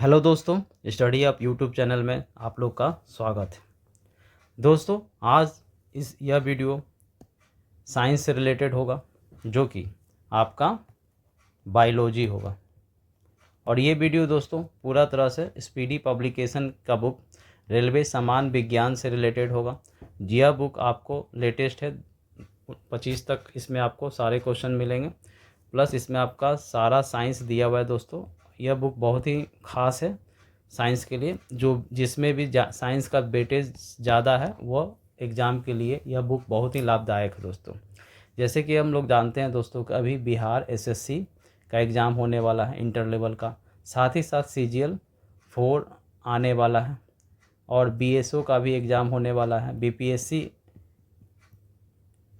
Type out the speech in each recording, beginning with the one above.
Hello दोस्तों, study up YouTube channel में आप लोग का स्वागत है। दोस्तों, आज यह वीडियो साइंस से रिलेटेड होगा, जो कि आपका बायोलॉजी होगा। और ये वीडियो दोस्तों पूरा तरह से स्पीडी पब्लिकेशन का बुक रेलवे सामान विज्ञान से रिलेटेड होगा। यह बुक आपको लेटेस्ट है, 25 तक इसमें आपको सारे क्वेश्चन मिलेंगे, प्लस इसमें आपका सारा साइंस दिया हुआ है। दोस्तों, यह बुक बहुत ही ख़ास है साइंस के लिए, जो जिसमें भी साइंस का वेटेज ज़्यादा है वह एग्ज़ाम के लिए यह बुक बहुत ही लाभदायक है। दोस्तों, जैसे कि हम लोग जानते हैं दोस्तों कि अभी बिहार एसएससी का एग्ज़ाम होने वाला है, इंटर लेवल का, साथ ही साथ CGL 4 आने वाला है, और BSO का भी एग्ज़ाम होने वाला है, BPSC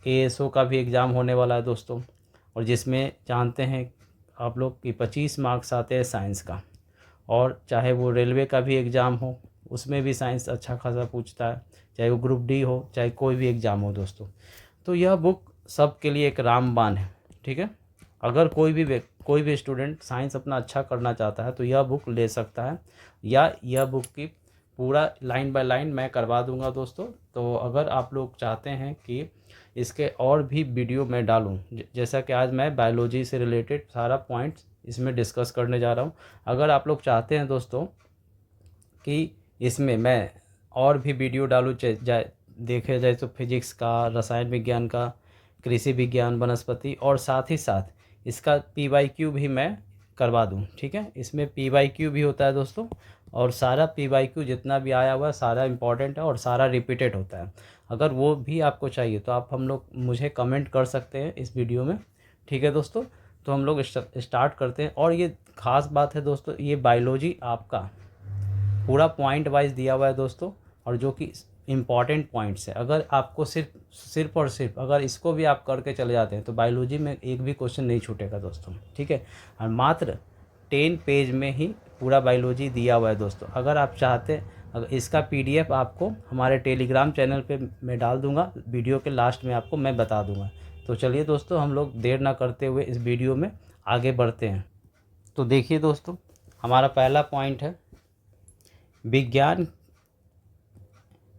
ASO का भी एग्ज़ाम होने वाला है दोस्तों। और जिसमें जानते हैं आप लोग कि 25 मार्क्स आते हैं साइंस का, और चाहे वो रेलवे का भी एग्ज़ाम हो उसमें भी साइंस अच्छा खासा पूछता है, चाहे वो ग्रुप डी हो, चाहे कोई भी एग्ज़ाम हो दोस्तों। तो यह बुक सब के लिए एक रामबाण है। ठीक है, अगर कोई भी स्टूडेंट साइंस अपना अच्छा करना चाहता है तो यह बुक ले सकता है, या यह बुक की पूरा लाइन बाय लाइन मैं करवा दूंगा दोस्तों। तो अगर आप लोग चाहते हैं कि इसके और भी वीडियो मैं डालूं, जैसा कि आज मैं बायोलॉजी से रिलेटेड सारा पॉइंट्स इसमें डिस्कस करने जा रहा हूं, अगर आप लोग चाहते हैं दोस्तों कि इसमें मैं और भी वीडियो डालूँ, देखे जाए तो फिजिक्स का, रसायन विज्ञान का, कृषि विज्ञान, वनस्पति, और साथ ही साथ इसका PYQ भी मैं करवा दूं। ठीक है, इसमें PYQ भी होता है दोस्तों, और सारा PYQ जितना भी आया हुआ है सारा इम्पॉर्टेंट है और सारा रिपीटेड होता है। अगर वो भी आपको चाहिए तो आप हम लोग मुझे कमेंट कर सकते हैं इस वीडियो में। ठीक है दोस्तों, तो हम लोग स्टार्ट करते हैं। और ये ख़ास बात है दोस्तों, ये बायोलॉजी आपका पूरा पॉइंट वाइज दिया हुआ है दोस्तों, और जो कि इम्पॉर्टेंट पॉइंट्स है। अगर आपको सिर्फ और सिर्फ अगर इसको भी आप करके चले जाते हैं तो बायोलॉजी में एक भी क्वेश्चन नहीं छूटेगा दोस्तों। ठीक है, और मात्र 10 पेज में ही पूरा बायोलॉजी दिया हुआ है दोस्तों। अगर आप चाहते हैं, अगर इसका PDF आपको हमारे टेलीग्राम चैनल पे मैं डाल दूंगा, वीडियो के लास्ट में आपको मैं बता दूंगा। तो चलिए दोस्तों, हम लोग देर ना करते हुए इस वीडियो में आगे बढ़ते हैं। तो देखिए दोस्तों, हमारा पहला पॉइंट है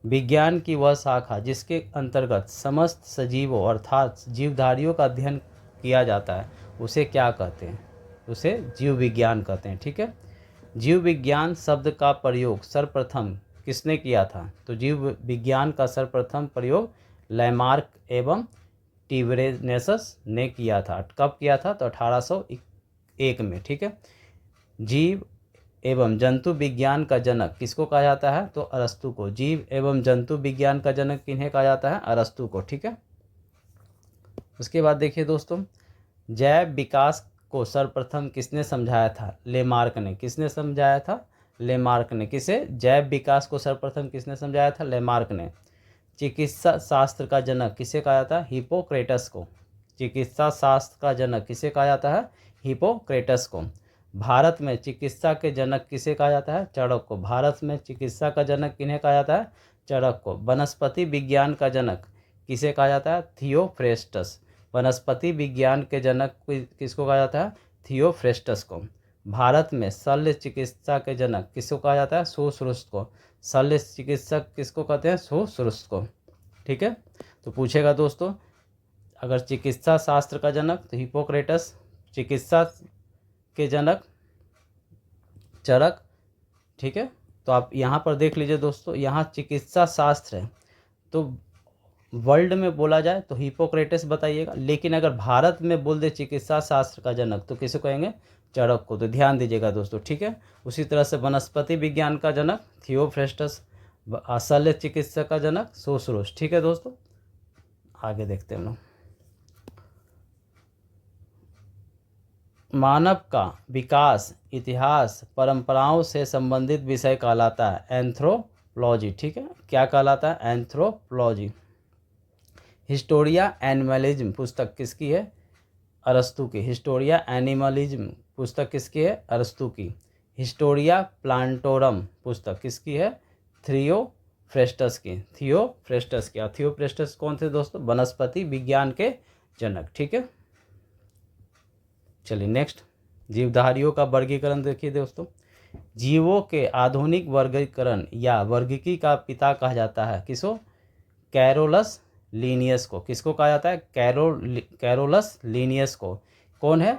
विज्ञान की वह शाखा जिसके अंतर्गत समस्त सजीवों अर्थात जीवधारियों का अध्ययन किया जाता है, उसे क्या कहते हैं? उसे जीव विज्ञान कहते हैं। ठीक है, जीव विज्ञान शब्द का प्रयोग सर्वप्रथम किसने किया था? तो जीव विज्ञान का सर्वप्रथम प्रयोग लैमार्क एवं टिब्रेनेसस ने किया था। कब किया था? तो 1801 में। ठीक है, जीव एवं जंतु विज्ञान का जनक किसको कहा जाता है? तो अरस्तु को। जीव एवं जंतु विज्ञान का जनक किन्हें कहा जाता है? अरस्तु को। ठीक है, उसके बाद देखिए दोस्तों, जैव विकास को सर्वप्रथम किसने समझाया था? लेमार्क ने। किसने समझाया था? लेमार्क ने। किसे? जैव विकास को सर्वप्रथम किसने समझाया था? लेमार्क ने। चिकित्सा शास्त्र का जनक किसे कहा जाता है? हिपोक्रेटस को। चिकित्सा शास्त्र का जनक किसे कहा जाता है? हिपोक्रेटस को। भारत में चिकित्सा के जनक किसे कहा जाता है? चरक को। भारत में चिकित्सा का जनक किन्हें कहा जाता है? चरक को। वनस्पति विज्ञान का जनक किसे कहा जाता है? थियोफ्रेस्टस। वनस्पति विज्ञान के जनक किसको कहा जाता है? थियोफ्रेस्टस को। भारत में शल्य चिकित्सा के जनक किसको कहा जाता है? सुश्रुत को। शल्य चिकित्सक किसको कहते हैं? सुश्रुत को। ठीक है, तो पूछेगा दोस्तों, अगर चिकित्सा शास्त्र का जनक तो हिपोक्रेटस, चिकित्सा के जनक चरक। ठीक है, तो आप यहाँ पर देख लीजिए दोस्तों, यहाँ चिकित्सा शास्त्र है तो वर्ल्ड में बोला जाए तो हिपोक्रेटस बताइएगा, लेकिन अगर भारत में बोल दे चिकित्सा शास्त्र का जनक तो किसे कहेंगे? चरक को। तो ध्यान दीजिएगा दोस्तों। ठीक है, उसी तरह से वनस्पति विज्ञान का जनक थियोफ्रेस्टस, शल्य चिकित्सा का जनक सुश्रुत। ठीक है दोस्तों, आगे देखते हैं हम लोग। मानव का विकास इतिहास परंपराओं से संबंधित विषय कहलाता है एंथ्रोपोलॉजी। ठीक है, क्या कहलाता है? एंथ्रोपोलॉजी। हिस्टोरिया एनिमलिज्म पुस्तक किसकी है? अरस्तु की। हिस्टोरिया एनिमलिज्म पुस्तक किसकी है? अरस्तु की। हिस्टोरिया प्लांटोरम पुस्तक किसकी है? थियोफ्रेस्टस की। थियोफ्रेस्टस की। थियोफ्रेस्टस कौन थे दोस्तों? वनस्पति विज्ञान के जनक। ठीक है, चलिए नेक्स्ट, जीवधारियों का वर्गीकरण देखिए दोस्तों। जीवों के आधुनिक वर्गीकरण या वर्गीकी का पिता कहा जाता है किसको? कैरोलस लीनियस को। किसको कहा जाता है? कैरोलस लीनियस को। कौन है?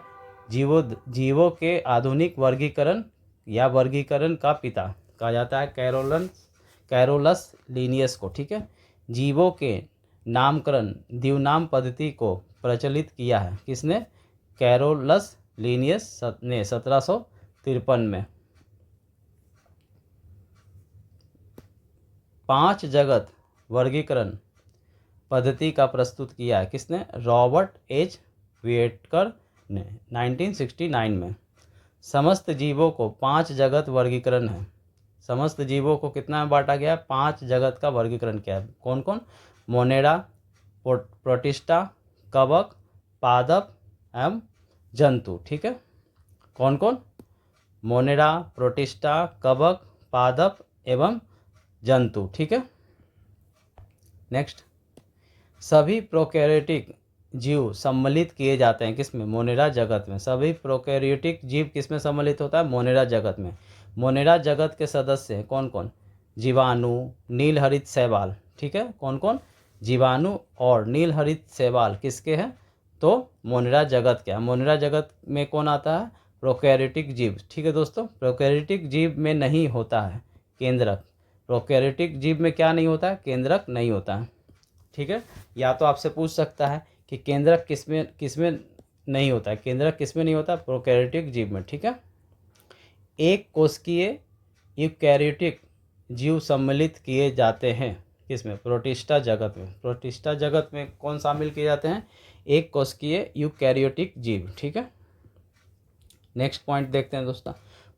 जीवों के आधुनिक वर्गीकरण या वर्गीकरण का पिता कहा जाता है कैरोलस लीनियस को। ठीक है। जीवों के नामकरण द्विनाम पद्धति को प्रचलित किया है किसने? कैरोलस लीनियस ने 1753 में। 5 जगत वर्गीकरण पद्धति का प्रस्तुत किया है किसने? रॉबर्ट एच व्हिटेकर ने 1969 में। समस्त जीवों को 5 जगत वर्गीकरण है। समस्त जीवों को कितना में बांटा गया? 5 जगत का वर्गीकरण किया है। कौन कौन? मोनेरा, प्रोटिस्टा, कवक, पादप एवं जंतु। ठीक है। कौन कौन? मोनेरा, प्रोटिस्टा, कवक, पादप एवं जंतु। ठीक है। नेक्स्ट, सभी प्रोकैरियोटिक जीव सम्मिलित किए जाते हैं किसमें? मोनेरा जगत में। सभी प्रोकैरियोटिक जीव किसमें सम्मिलित होता है? मोनेरा जगत में। मोनेरा जगत के सदस्य हैं कौन कौन? जीवाणु, नीलहरित शैवाल। ठीक है। कौन कौन? जीवाणु और नीलहरित शैवाल किसके हैं? तो मोनेरा जगत क्या है? मोनेरा जगत में कौन आता है? प्रोकैरियोटिक जीव। ठीक है दोस्तों। प्रोकैरियोटिक जीव में नहीं होता है केंद्रक। प्रोकैरियोटिक जीव में क्या नहीं होता है? केंद्रक नहीं होता है। ठीक है। या तो आपसे पूछ सकता है कि केंद्रक किसमें नहीं होता है? केंद्रक किसमें नहीं होता? प्रोकैरियोटिक जीव में। ठीक है। एक कोशिकीय यूकैरियोटिक जीव सम्मिलित किए जाते हैं किसमें? प्रोटिस्टा जगत में। प्रोटिस्टा जगत में कौन शामिल किए जाते हैं? एक कोशिकीय यूकैरियोटिक जीव। ठीक है। नेक्स्ट पॉइंट देखते हैं दोस्तों।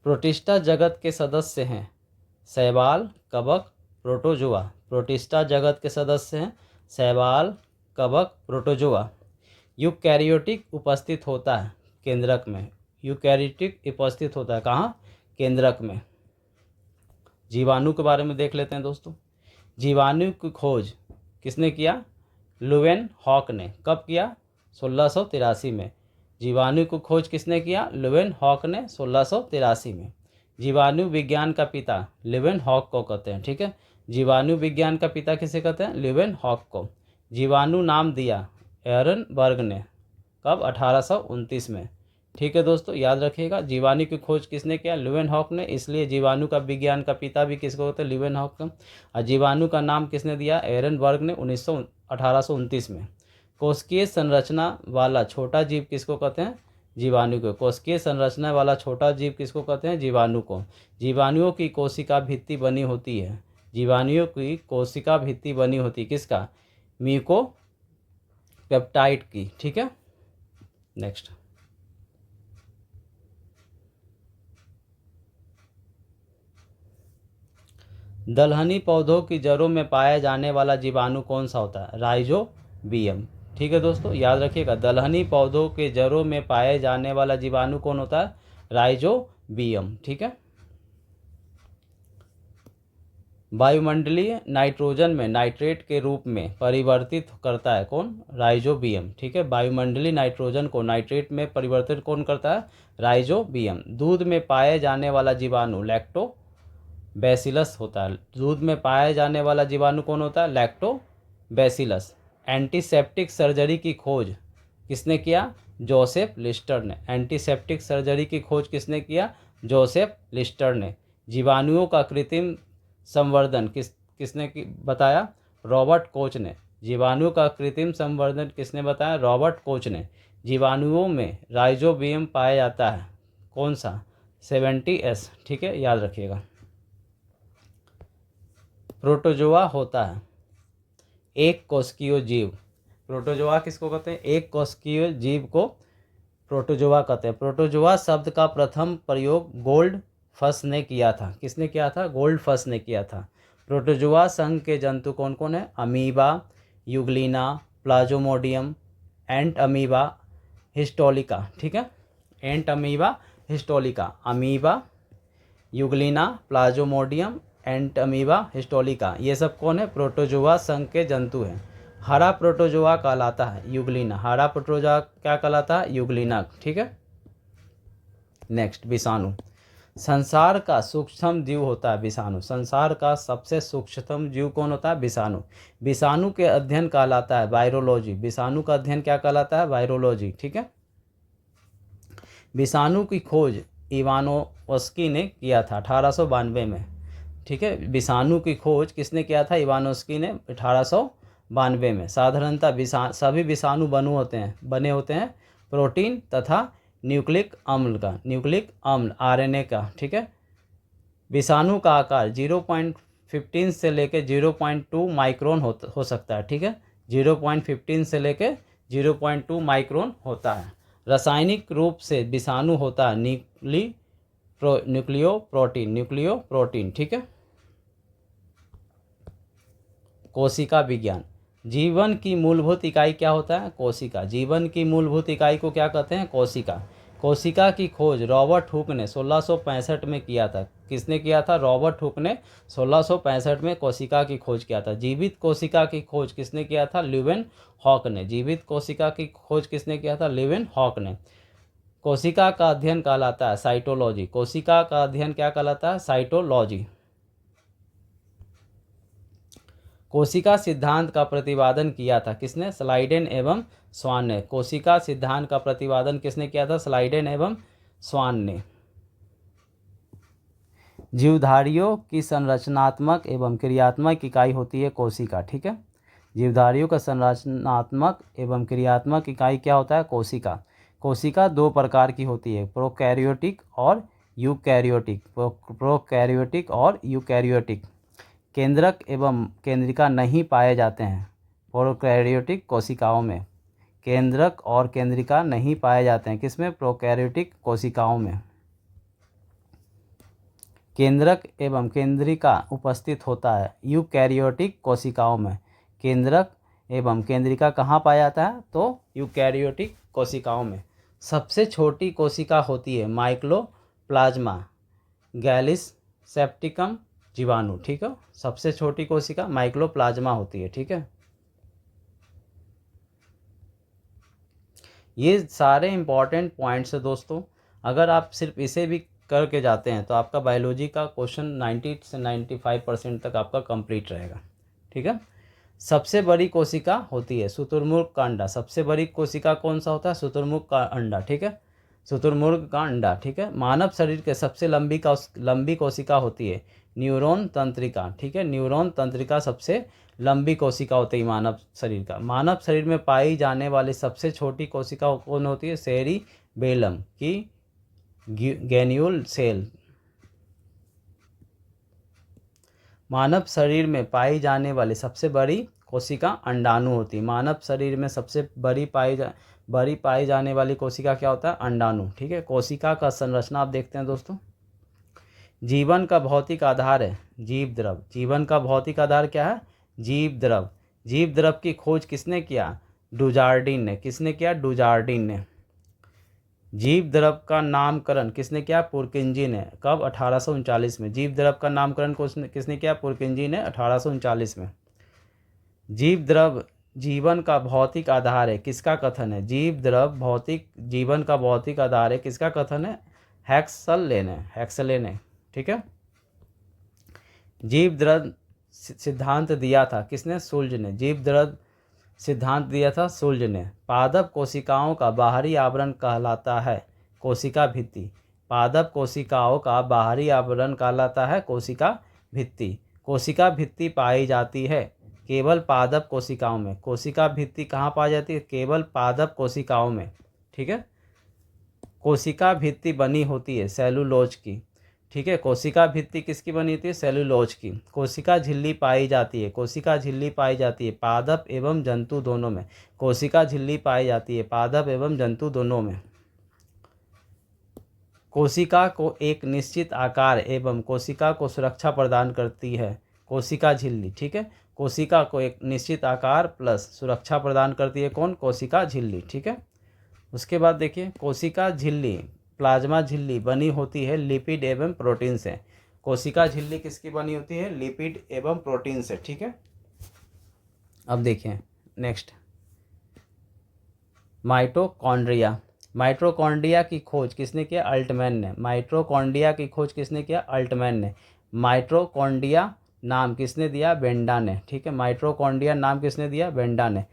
प्रोटिस्टा जगत के सदस्य हैं शैवाल, कवक, प्रोटोजोआ। प्रोटिस्टा जगत के सदस्य हैं शैवाल, कवक, प्रोटोजोआ। यूकैरियोटिक उपस्थित होता है केंद्रक में। यूकैरियोटिक उपस्थित होता है कहाँ? केंद्रक में। जीवाणु के बारे में देख लेते हैं दोस्तों। जीवाणु की खोज किसने किया? लुवेनहॉक ने। कब किया? 1683 में। जीवाणु की खोज किसने किया? लुवेनहॉक ने 1683 में। जीवाणु विज्ञान का पिता लुवेनहॉक को कहते हैं। ठीक है। जीवाणु विज्ञान का पिता किसे कहते हैं? लुवेनहॉक को। जीवाणु नाम दिया एरनबर्ग ने। कब? 1829 में। ठीक है दोस्तों, याद रखिएगा। जीवाणु की खोज किसने किया? लुवेनहॉक ने। इसलिए जीवाणु का विज्ञान का पिता भी किसको कहते हैं? लुवेनहॉक का। और जीवाणु का नाम किसने दिया? एरनबर्ग ने 1829 में। कोशिकीय संरचना वाला छोटा जीव किसको कहते हैं? जीवाणु को। कोशिकीय संरचना वाला छोटा जीव किसको कहते हैं? जीवाणु को। जीवाणुओं की कोशिका भित्ति बनी होती है। जीवाणुओं की कोशिका भित्ति बनी होती है किसका? म्यूकोपेप्टाइड की। ठीक है। नेक्स्ट, दलहनी पौधों की जड़ों में पाया जाने वाला जीवाणु कौन सा होता है? राइजोबियम। ठीक है दोस्तों, याद रखिएगा। दलहनी पौधों के जड़ों में पाए जाने वाला जीवाणु कौन होता है? राइजोबियम। ठीक है। वायुमंडलीय नाइट्रोजन में नाइट्रेट के रूप में परिवर्तित करता है कौन? राइजोबियम। ठीक है। वायुमंडलीय नाइट्रोजन को नाइट्रेट में परिवर्तित कौन करता है? राइजोबियम। दूध में पाए जाने वाला जीवाणु लैक्टोबैसिलस होता है। दूध में पाया जाने वाला जीवाणु कौन होता है? लैक्टोबैसिलस। एंटीसेप्टिक सर्जरी की खोज किसने किया? जोसेफ लिस्टर ने। एंटीसेप्टिक सर्जरी की खोज किसने किया? जोसेफ लिस्टर ने। जीवाणुओं का कृत्रिम संवर्धन किसने बताया? रॉबर्ट कोच ने। जीवाणु का कृत्रिम संवर्धन किसने बताया? रॉबर्ट कोच ने। जीवाणुओं में राइजोबियम पाया जाता है कौन सा? 70S। ठीक है, याद रखिएगा। प्रोटोजोआ होता है एक कोशिकीय जीव। प्रोटोजोआ किसको कहते हैं? एक कोशिकीय जीव को प्रोटोजोआ कहते हैं। प्रोटोजोआ शब्द का प्रथम प्रयोग गोल्डफश ने किया था। किसने किया था? गोल्डफश ने किया था। प्रोटोजोआ संघ के जंतु कौन कौन है? Amoeba, euglena, plasmodium, entamoeba histolytica. ठीक है। Entamoeba histolytica. Amoeba, euglena, plasmodium, entamoeba histolytica, ये सब कौन है? प्रोटोजोआ संघ के जंतु हैं। हरा प्रोटोजोआ कहलाता है यूग्लिना। हरा प्रोटोजोआ क्या कहलाता है? यूग्लिना। ठीक है। नेक्स्ट, विषाणु। संसार का सूक्ष्म जीव होता है विषाणु। संसार का सबसे सूक्ष्मतम जीव कौन होता है? विषाणु। विषाणु के अध्ययन कहलाता है वायरोलॉजी। विषाणु का अध्ययन क्या कहलाता है? वायरोलॉजी। ठीक है। विषाणु की खोज इवानोव्स्की ने किया था 1892 में। ठीक है। विषाणु की खोज किसने किया था? इवानोव्स्की ने 1892 में। साधारणतः सभी विषाणु बने होते हैं प्रोटीन तथा न्यूक्लिक अम्ल का, न्यूक्लिक अम्ल आरएनए का। ठीक है। विषाणु का आकार 0.15 से लेकर 0.2 माइक्रोन हो सकता है। ठीक है। 0.15 से लेकर 0.2 माइक्रोन होता है। रासायनिक रूप से विषाणु होता है न्यूक्लियोप्रोटीन। ठीक है। कोशिका विज्ञान। जीवन की मूलभूत इकाई क्या होता है? कोशिका। जीवन की मूलभूत इकाई को क्या कहते हैं? कोशिका। कोशिका की खोज रॉबर्ट हुक ने 1665 में किया था। किसने किया था? रॉबर्ट हुक ने 1665 में कोशिका की खोज किया था। जीवित कोशिका की खोज किसने किया था? ल्यूवेन हॉक ने। जीवित कोशिका की खोज किसने किया था? ल्यूवेन हॉक ने। कोशिका का अध्ययन कहलाता है साइटोलॉजी। कोशिका का अध्ययन क्या कहलाता है? साइटोलॉजी। कोशिका सिद्धांत का प्रतिपादन किया था किसने? स्लाइडेन एवं स्वान ने। कोशिका सिद्धांत का प्रतिपादन किसने किया था? स्लाइडेन एवं स्वान ने। जीवधारियों की संरचनात्मक एवं क्रियात्मक इकाई होती है कोशिका। ठीक है। जीवधारियों का संरचनात्मक एवं क्रियात्मक इकाई क्या होता है? कोशिका। कोशिका दो प्रकार की होती है, प्रोकैरियोटिक और यूकैरियोटिक। प्रोकैरियोटिक और यूकैरियोटिक। केंद्रक एवं केंद्रिका नहीं पाए जाते हैं प्रोकैरियोटिक कोशिकाओं में। केंद्रक और केंद्रिका नहीं पाए जाते हैं किसमें? प्रोकैरियोटिक कोशिकाओं में। केंद्रक एवं केंद्रिका उपस्थित होता है यूकैरियोटिक कोशिकाओं में। केंद्रक एवं केंद्रिका कहाँ पाया जाता है? तो यूकैरियोटिक कोशिकाओं में। सबसे छोटी कोशिका होती है माइक्रोप्लाज्मा गैलिस सेप्टिकम जीवाणु। ठीक है। सबसे छोटी कोशिका माइक्रोप्लाज्मा होती है। ठीक है। ये सारे इंपॉर्टेंट पॉइंट्स है दोस्तों। अगर आप सिर्फ इसे भी करके जाते हैं तो आपका बायोलॉजी का क्वेश्चन 90 से 95% तक आपका कंप्लीट रहेगा। ठीक है। सबसे बड़ी कोशिका होती है शुतुरमुर्ग का अंडा। सबसे बड़ी कोशिका कौन सा होता है? शुतुरमुर्ग का अंडा। ठीक है। शुतुरमुर्ग का अंडा। ठीक है। मानव शरीर के सबसे लंबी कोशिका होती है न्यूरॉन तंत्रिका। ठीक है। न्यूरॉन तंत्रिका सबसे लंबी कोशिका होती है मानव शरीर का। मानव शरीर में पाई जाने वाली सबसे छोटी कोशिका कौन होती है? सेरिबेलम की गैन्यूल सेल। मानव शरीर में पाई जाने वाली सबसे बड़ी कोशिका अंडाणु होती है। मानव शरीर में सबसे बड़ी पाई जाने वाली कोशिका क्या होता है? अंडाणु। ठीक है। कोशिका का संरचना आप देखते हैं दोस्तों। जीवन का भौतिक आधार है जीव द्रव। जीवन का भौतिक आधार क्या है? जीव द्रव। जीव द्रव की खोज किसने किया? डुजार्डिन ने। किसने किया? डुजार्डिन ने। जीव द्रव का नामकरण किसने किया? पुरकिंजी ने। कब? 1839 में। जीव द्रव का नामकरण किसने किया? पुरकिंजी ने 1839 में। जीव द्रव जीवन का भौतिक आधार है किसका कथन है? जीव द्रव जीवन का भौतिक आधार है किसका कथन है? हैक्सले ने। ठीक है। जीव द्रव सिद्धांत दिया था किसने? सुल्ज ने। जीव द्रव सिद्धांत दिया था सुल्ज ने। पादप कोशिकाओं का बाहरी आवरण कहलाता है कोशिका भित्ति। पादप कोशिकाओं का बाहरी आवरण कहलाता है कोशिका भित्ति। कोशिका भित्ति पाई जाती है केवल पादप कोशिकाओं में। कोशिका भित्ति कहाँ पाई जाती है? केवल पादप कोशिकाओं में। ठीक है। कोशिका भित्ति बनी होती है सेलुलोज की। ठीक है। कोशिका भित्ति किसकी बनी होती है? सेलुलोज की। कोशिका झिल्ली पाई जाती है। कोशिका झिल्ली पाई जाती है पादप एवं जंतु दोनों में। कोशिका झिल्ली पाई जाती है पादप एवं जंतु दोनों में। कोशिका को एक निश्चित आकार एवं कोशिका को सुरक्षा प्रदान करती है कोशिका झिल्ली। ठीक है। कोशिका को एक निश्चित आकार प्लस सुरक्षा प्रदान करती है कौन? कोशिका झिल्ली। ठीक है। उसके बाद देखिए कोशिका झिल्ली प्लाज्मा झिल्ली बनी होती है लिपिड एवं प्रोटीन से। कोशिका झिल्ली किसकी बनी होती है? लिपिड एवं प्रोटीन से। ठीक है। अब देखिए नेक्स्ट माइटोकॉन्ड्रिया। माइटोकॉन्ड्रिया की खोज किसने किया? अल्टमैन ने। माइटोकॉन्ड्रिया की खोज किसने किया? अल्टमैन ने। माइटोकॉन्ड्रिया नाम किसने दिया? बेंडा ने। ठीक है, माइटोकॉन्ड्रिया नाम किसने दिया? बेंडा ने।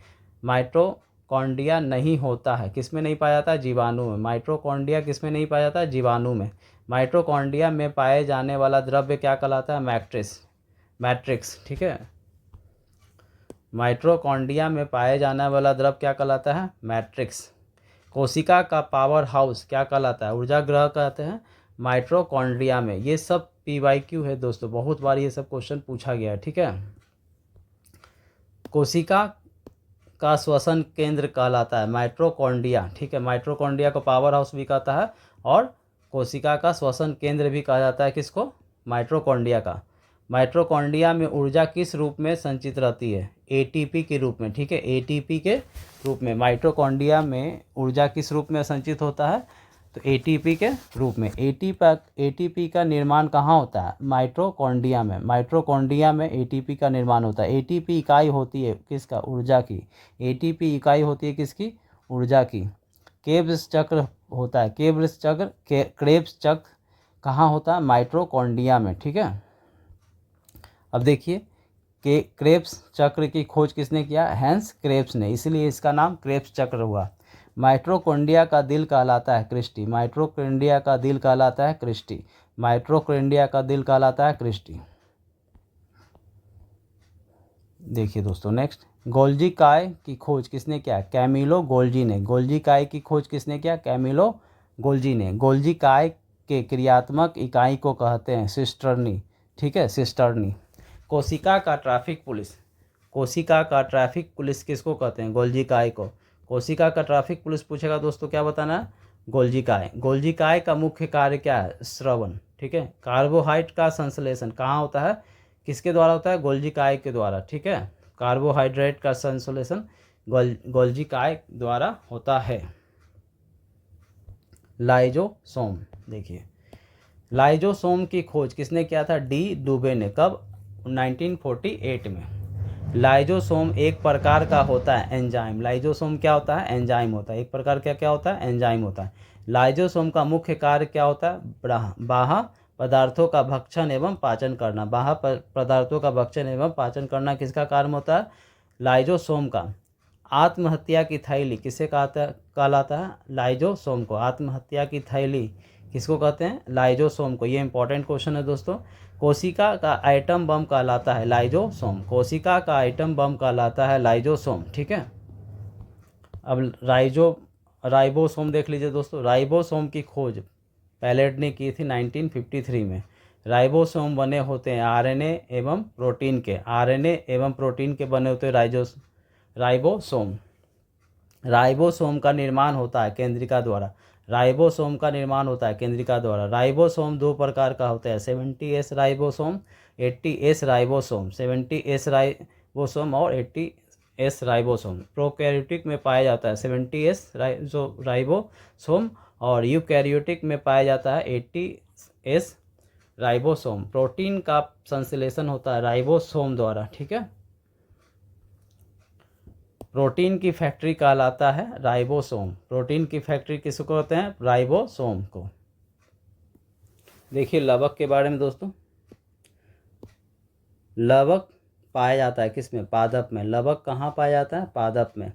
माइटोकॉन्ड्रिया नहीं होता है, किस में नहीं पाया जाता? जीवाणु में। माइटोकॉन्ड्रिया किस में नहीं पाया जाता? जीवाणु में। माइटोकॉन्ड्रिया में पाए जाने वाला द्रव्य क्या कहलाता है? मैट्रिक्स। ठीक है, माइटोकॉन्ड्रिया में पाए जाने वाला द्रव्य क्या कहलाता है? मैट्रिक्स। कोशिका का पावर हाउस क्या कहलाता है? ऊर्जा ग्रह कहते हैं माइटोकॉन्ड्रिया में। ये सब PYQ है दोस्तों, बहुत बार ये सब क्वेश्चन पूछा गया है। ठीक है, कोशिका का श्वसन केंद्र कहलाता है माइटोकॉन्ड्रिया। ठीक है, माइटोकॉन्ड्रिया को पावर हाउस भी कहता है और कोशिका का श्वसन केंद्र भी कहा जाता है। किसको? माइटोकॉन्ड्रिया का। माइटोकॉन्ड्रिया में ऊर्जा किस रूप में संचित रहती है? ATP के रूप में। ठीक है, ATP के रूप में माइटोकॉन्ड्रिया में ऊर्जा किस रूप में संचित होता है? तो ATP के रूप में। ATP का निर्माण कहाँ होता है? माइटोकॉन्ड्रिया में। माइटोकॉन्ड्रिया में ATP का निर्माण होता है। ATP इकाई होती है किसका? ऊर्जा की। ATP इकाई होती है किसकी? ऊर्जा की। क्रेब्स चक्र होता है, क्रेब्स चक्र कहाँ होता है? माइटोकॉन्ड्रिया में। ठीक है, अब देखिए कि क्रेब्स चक्र की खोज किसने किया? हैंस क्रेब्स ने, इसलिए इसका नाम क्रेब्स चक्र हुआ। माइटोकॉन्ड्रिया का दिल कहलाता है क्रिस्टी। माइटोकॉन्ड्रिया का दिल कहलाता है क्रिस्टी। माइटोकॉन्ड्रिया का दिल कहलाता है क्रिस्टी। देखिए दोस्तों, नेक्स्ट, गोल्जी काय की खोज किसने किया? कैमिलो गोल्जी ने। गोल्जी काय की खोज किसने किया? कैमिलो गोल्जी ने। गोल्जी काय के क्रियात्मक इकाई को कहते हैं सिस्टर्नी। ठीक है, सिस्टर्नी। कोशिका का ट्रैफिक पुलिस। कोशिका का ट्रैफिक पुलिस किसको कहते हैं? गोल्जी काय को। कोशिका का ट्रैफिक पुलिस पूछेगा दोस्तों, क्या बताना है? गोल्जी काय। गोल्जी काय का मुख्य कार्य क्या है? श्रवण। ठीक है, कार्बोहाइड्रेट का संश्लेषण कहाँ होता है? किसके द्वारा होता है? गोल्जी काय के द्वारा। ठीक है, कार्बोहाइड्रेट का संश्लेषण गोल्जी काय द्वारा होता है। लाइजोसोम। देखिए, लाइजोसोम की खोज किसने किया था? D डुबे ने। कब? 1948 में। लाइजोसोम एक प्रकार का होता है एंजाइम। लाइजोसोम क्या होता है? एंजाइम होता है। एक प्रकार का क्या होता है? एंजाइम होता है। लाइजोसोम का मुख्य कार्य क्या होता है? बाह्य पदार्थों का भक्षण एवं पाचन करना। बाह्य पदार्थों का भक्षण एवं पाचन करना किसका कार्य होता है? लाइजोसोम का। आत्महत्या की थैली किसे कहलाता है? लाइजोसोम को। आत्महत्या की थैली किसको कहते हैं? लाइजोसोम को। ये इंपॉर्टेंट क्वेश्चन है दोस्तों। कोशिका का आइटम बम कहलाता है लाइजोसोम। कोशिका का आइटम बम कहलाता है लाइजोसोम। ठीक है, अब राइबोसोम देख लीजिए दोस्तों। राइबोसोम की खोज पैलेट ने की थी 1953 में। राइबोसोम बने होते हैं RNA एवं प्रोटीन के। RNA एवं प्रोटीन के बने होते हैं राइबोसोम। राइबोसोम का निर्माण होता है केंद्रिका द्वारा। राइबोसोम का निर्माण होता है केंद्रिका द्वारा। राइबोसोम दो प्रकार का होता है, 70S ribosome, 80S ribosome. 70S ribosome और 80S राइबोसोम प्रोकैरियोटिक में पाया जाता है 70S राइबोसोम, और यूकैरियोटिक में पाया जाता है 80S राइबोसोम। प्रोटीन का संश्लेषण होता है राइबोसोम द्वारा। ठीक है, प्रोटीन की फैक्ट्री कहलाता है राइबोसोम। प्रोटीन की फैक्ट्री किसको कहते हैं? राइबोसोम को। देखिए लवक के बारे में दोस्तों। लवक पाया जाता है किस में? पादप में। लवक कहाँ पाया जाता है? पादप में।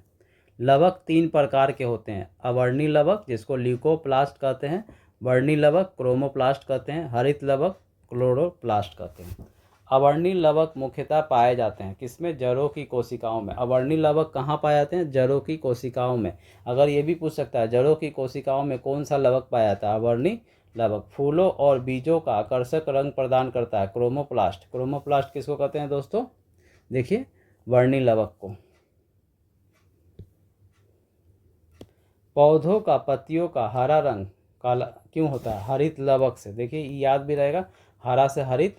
लवक 3 प्रकार के होते हैं। अवर्णी लवक जिसको ल्यूकोप्लास्ट कहते हैं, वर्णी लवक क्रोमोप्लास्ट कहते हैं, हरित लवक क्लोरोप्लास्ट कहते हैं। अवर्णी लवक मुख्यतः पाए जाते हैं किसमें? जड़ों की कोशिकाओं में। अवर्णी लवक कहाँ पाए जाते हैं? जड़ों की कोशिकाओं में। अगर ये भी पूछ सकता है जड़ों की कोशिकाओं में कौन सा लवक पाया जाता है? अवर्णी लवक। फूलों और बीजों का आकर्षक रंग प्रदान करता है क्रोमोप्लास्ट। क्रोमोप्लास्ट किसको कहते हैं दोस्तों? देखिए वर्णी लवक को। पौधों का पत्तियों का हरा रंग काला क्यों होता है? हरित लवक से। देखिए याद भी रहेगा, हरा से हरित,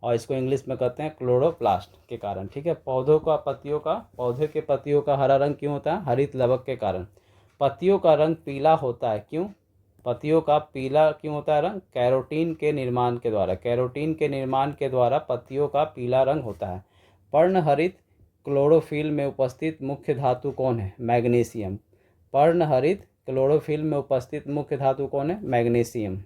और इसको इंग्लिश में कहते हैं क्लोरोप्लास्ट के कारण। ठीक है, पौधे के पत्तियों का हरा रंग क्यों होता है? हरित लवक के कारण। पत्तियों का रंग पीला होता है क्यों? पत्तियों का पीला क्यों होता है रंग? कैरोटीन के निर्माण के द्वारा। कैरोटीन के निर्माण के द्वारा पत्तियों का पीला रंग होता है। पर्णहरित क्लोरोफिल में उपस्थित मुख्य धातु कौन है? मैग्नीशियम। पर्णहरित क्लोरोफिल में उपस्थित मुख्य धातु कौन है? मैग्नीशियम।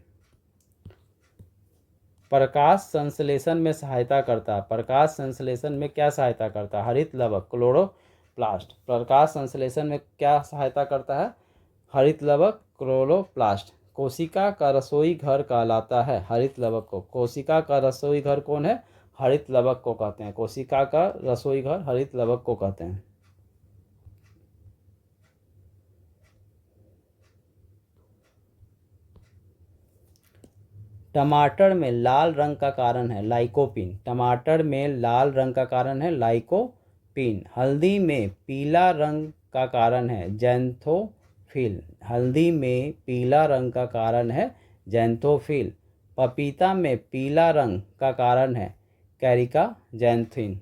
प्रकाश संश्लेषण में सहायता करता है, प्रकाश संश्लेषण में क्या सहायता करता है? हरित लवक क्लोरोप्लास्ट। प्रकाश संश्लेषण में क्या सहायता करता है? हरित लवक क्लोरोप्लास्ट। कोशिका का रसोई घर कहलाता है हरित लवक को। कोशिका का रसोई घर कौन है? हरित लवक को कहते हैं। कोशिका का रसोई घर हरित लवक को कहते हैं। टमाटर में लाल रंग का कारण है लाइकोपीन। टमाटर में लाल रंग का कारण है लाइकोपीन। हल्दी में पीला रंग का कारण है ज़ैंथोफिल। हल्दी में पीला रंग का कारण है ज़ैंथोफिल। पपीता में पीला रंग का कारण है कैरिका ज़ैंथिन।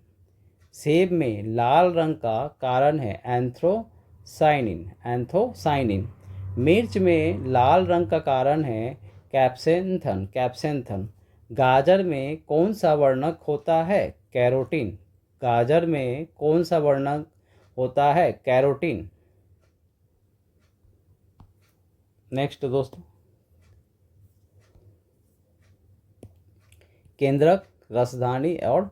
सेब में लाल रंग का कारण है एंथ्रोसाइनिन। एंथोसाइनिन। मिर्च में लाल रंग का कारण है कैप्सेंथन। कैप्सेंथन। गाजर में कौन सा वर्णक होता है? कैरोटीन। गाजर में कौन सा वर्णक होता है? कैरोटीन। नेक्स्ट दोस्तों, केंद्रक, रसधानी और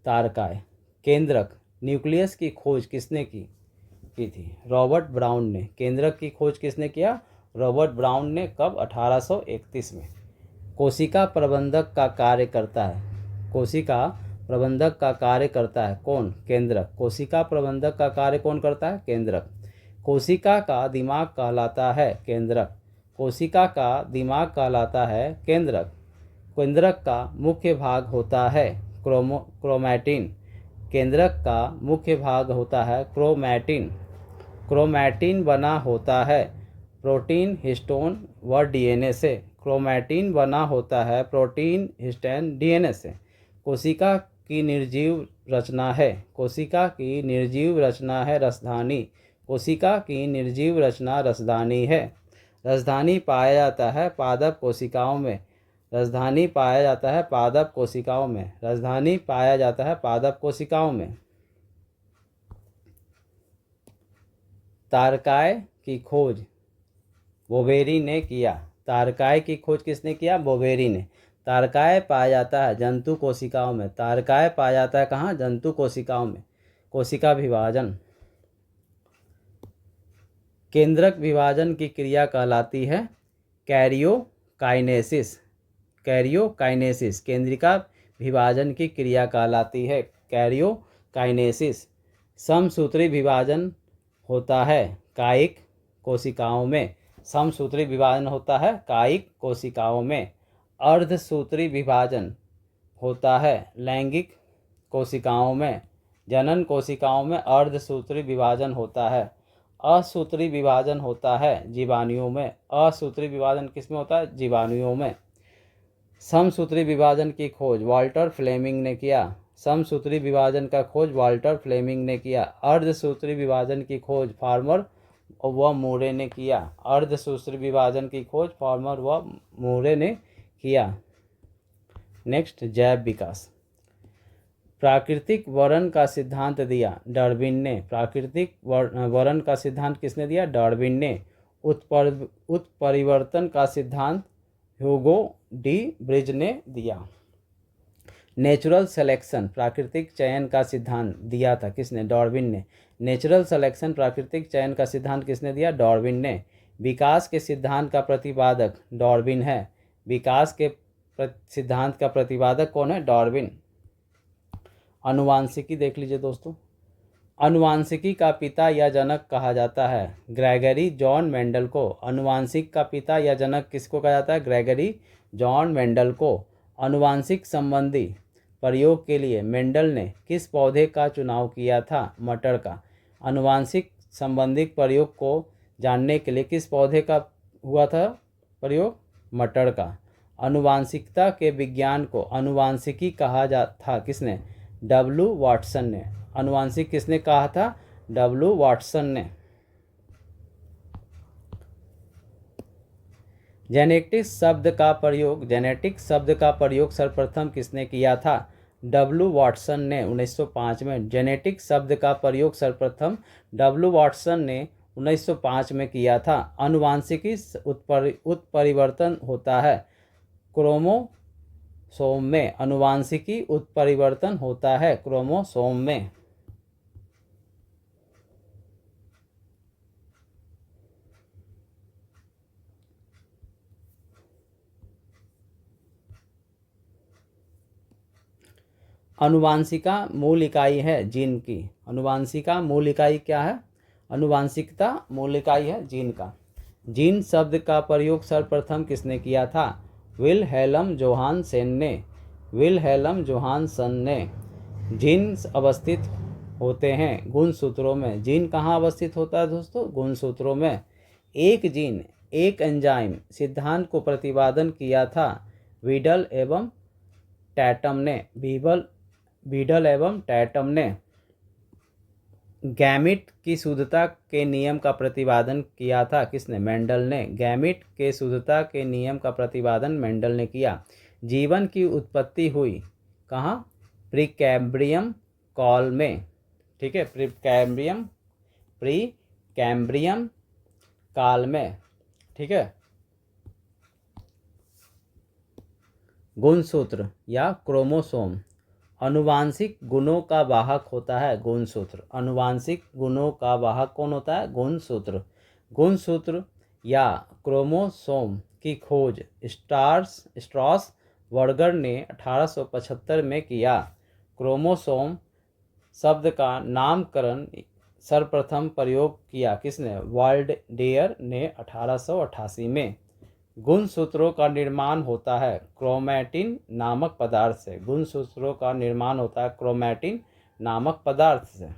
तारकाय। केंद्रक, न्यूक्लियस की खोज किसने की थी? रॉबर्ट ब्राउन ने। केंद्रक की खोज किसने किया? रॉबर्ट ब्राउन ने। कब? 1831 में। कोशिका प्रबंधक का कार्य करता है। कोशिका प्रबंधक का कार्य करता है कौन? केंद्रक। कोशिका प्रबंधक का कार्य कौन करता है? केंद्रक। कोशिका का दिमाग कहलाता है केंद्रक। कोशिका का दिमाग कहलाता है केंद्रक। केंद्रक का मुख्य भाग होता है क्रोमैटिन। केंद्रक का मुख्य भाग होता है क्रोमैटिन। क्रोमैटिन बना होता है प्रोटीन, हिस्टोन व डीएनए से। क्रोमैटिन बना होता है प्रोटीन, हिस्टोन, डीएनए से। कोशिका की निर्जीव रचना है। कोशिका की निर्जीव रचना है रसधानी। कोशिका की निर्जीव रचना रसधानी है। रसधानी पाया जाता है पादप कोशिकाओं में। रसधानी पाया जाता है पादप कोशिकाओं में। रसधानी पाया जाता है पादप कोशिकाओं में। तारकाय की खोज बोवेरी ने किया। तारकाय की खोज किसने किया? बोवेरी ने। तारकाय पाया जाता है जंतु कोशिकाओं में। तारकाय पाया जाता है कहाँ? जंतु कोशिकाओं में। कोशिका विभाजन। केंद्रक विभाजन की क्रिया कहलाती है कैरियोकाइनेसिस। कैरियोकाइनेसिस केंद्रिका विभाजन की क्रिया कहलाती है कैरियोकाइनेसिस। समसूत्री विभाजन होता है कायिक कोशिकाओं में। समसूत्री विभाजन होता है कायिक कोशिकाओं में। अर्धसूत्री विभाजन होता है लैंगिक कोशिकाओं में। जनन कोशिकाओं में अर्धसूत्री विभाजन होता है। असूत्री विभाजन होता है जीवाणुओं में। असूत्री विभाजन किस में होता है? जीवाणुओं में। समसूत्री विभाजन की खोज वाल्टर फ्लेमिंग ने किया। समसूत्री विभाजन का खोज वाल्टर फ्लेमिंग ने किया। अर्धसूत्री विभाजन की खोज फार्मर व मूरे ने किया। अर्धसूत्री विभाजन की खोज फार्मर व मूरे ने किया। नेक्स्ट, जैव विकास। प्राकृतिक वर्ण का सिद्धांत दिया डार्विन ने। प्राकृतिक वर्ण का सिद्धांत किसने दिया? डार्विन ने। उत्परिवर्तन का सिद्धांत ह्यूगो डी ब्रिज ने दिया। नेचुरल सिलेक्शन प्राकृतिक चयन का सिद्धांत दिया था किसने? डार्विन ने। नेचुरल सिलेक्शन प्राकृतिक चयन का सिद्धांत किसने दिया? डार्विन ने। विकास के सिद्धांत का प्रतिपादक डार्विन है। विकास के सिद्धांत का प्रतिपादक कौन है? डार्विन। अनुवांशिकी देख लीजिए दोस्तों। अनुवांशिकी का पिता या जनक कहा जाता है ग्रेगरी जॉन मेंडल को। अनुवांशिक का पिता या जनक किसको कहा जाता है? ग्रेगरी जॉन मेंडल को। अनुवांशिक संबंधी प्रयोग के लिए मेंडल ने किस पौधे का चुनाव किया था? मटर का। अनुवांशिक संबंधी प्रयोग को जानने के लिए किस पौधे का हुआ था प्रयोग? मटर का। अनुवांशिकता के विज्ञान को अनुवांशिकी कहा था किसने? डब्ल्यू वाटसन ने। अनुवांशिक किसने कहा था? डब्ल्यू वाटसन ने। जेनेटिक्स शब्द का प्रयोग सर्वप्रथम किसने किया था? डब्ल्यू वाटसन ने 1905 में। जेनेटिक्स शब्द का प्रयोग सर्वप्रथम डब्ल्यू वाटसन ने 1905 में किया था। आनुवांशिकी उत्परिवर्तन होता है क्रोमोसोम में। आनुवांशिकी उत्परिवर्तन होता है क्रोमोसोम में। अनुवांशिका मूल इकाई है जीन की। अनुवांशिका मूल इकाई क्या है? अनुवांशिकता मूल इकाई है जीन का। जीन शब्द का प्रयोग सर्वप्रथम किसने किया था? विल्हेल्म जोहानसेन ने। विल्हेल्म जोहानसन ने। जीन अवस्थित होते हैं गुणसूत्रों में। जीन कहाँ अवस्थित होता है दोस्तों? गुणसूत्रों में। एक जीन एक एंजाइम सिद्धांत को प्रतिपादन किया था वीडल एवं टैटम ने। वीडल एवं टैटम ने। गैमिट की शुद्धता के नियम का प्रतिपादन किया था किसने? मेंडल ने। गैमिट के शुद्धता के नियम का प्रतिपादन मेंडल ने किया। जीवन की उत्पत्ति हुई कहाँ? प्रीकैम्ब्रियम काल में। ठीक है, प्रीकैम्ब्रियम काल में। ठीक है। गुणसूत्र या क्रोमोसोम अनुवांशिक गुणों का वाहक होता है गुणसूत्र। अनुवांशिक गुणों का वाहक कौन होता है? गुणसूत्र। गुणसूत्र या क्रोमोसोम की खोज स्ट्रॉस वर्गर ने 1875 में किया। क्रोमोसोम शब्द का नामकरण सर्वप्रथम प्रयोग किया किसने? वाल्डेयर ने 1888 में। गुणसूत्रों का निर्माण होता है क्रोमैटिन नामक पदार्थ से। गुणसूत्रों का निर्माण होता है क्रोमैटिन नामक पदार्थ से।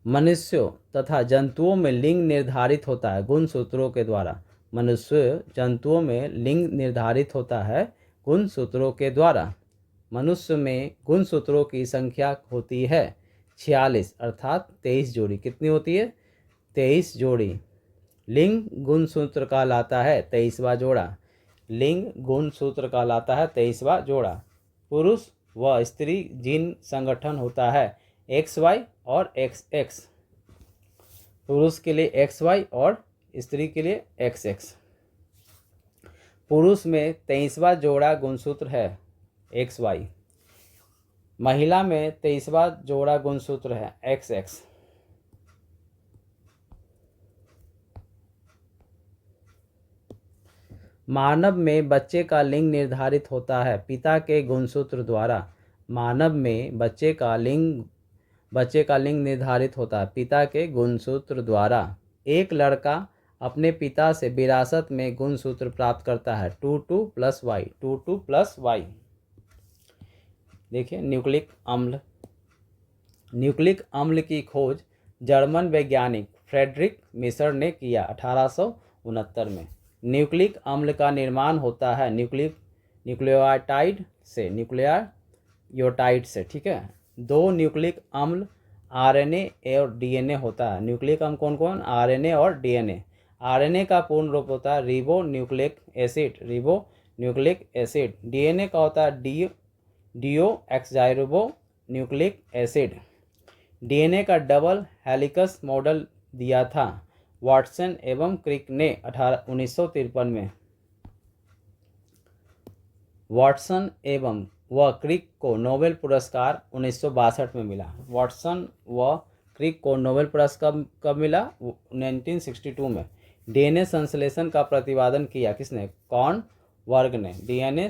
मनुष्यों तथा जंतुओं में लिंग निर्धारित होता है गुणसूत्रों के द्वारा। मनुष्य जंतुओं में लिंग निर्धारित होता है गुणसूत्रों के द्वारा। मनुष्य में गुणसूत्रों की संख्या होती है 46 अर्थात 23 जोड़ी। कितनी होती है? 23 जोड़ी। लिंग गुणसूत्र कहलाता है 23वां जोड़ा। लिंग गुणसूत्र कहलाता है 23वां जोड़ा। पुरुष व स्त्री जीन संगठन होता है XY और XX। पुरुष के लिए XY और स्त्री के लिए XX। पुरुष में 23वां जोड़ा गुणसूत्र है XY। महिला में 23वां जोड़ा गुणसूत्र है XX। मानव में बच्चे का लिंग निर्धारित होता है पिता के गुणसूत्र द्वारा। मानव में बच्चे का लिंग निर्धारित होता है पिता के गुणसूत्र द्वारा। एक लड़का अपने पिता से विरासत में गुणसूत्र प्राप्त करता है 22+Y। 22+Y। देखिए न्यूक्लिक अम्ल। न्यूक्लिक अम्ल की खोज जर्मन वैज्ञानिक फ्रेडरिक मिशर ने किया 1869 में। न्यूक्लिक अम्ल का निर्माण होता है न्यूक्लियोटाइड से। ठीक है। दो न्यूक्लिक अम्ल RNA और DNA होता है। न्यूक्लिक अम्ल कौन कौन? RNA और DNA। RNA का पूर्ण रूप होता है रिबो न्यूक्लिक एसिड। DNA का होता है डीओक्साइरिबो न्यूक्लिक एसिड। DNA का डबल हेलिकस मॉडल दिया था वाटसन एवं क्रिक ने 1953 में। वाटसन एवं व क्रिक को नोबेल पुरस्कार 1962 में मिला। वाटसन व क्रिक को नोबेल पुरस्कार कब मिला? 1962 में। DNA संश्लेषण का प्रतिपादन किया किसने? कॉर्नवर्ग ने। DNA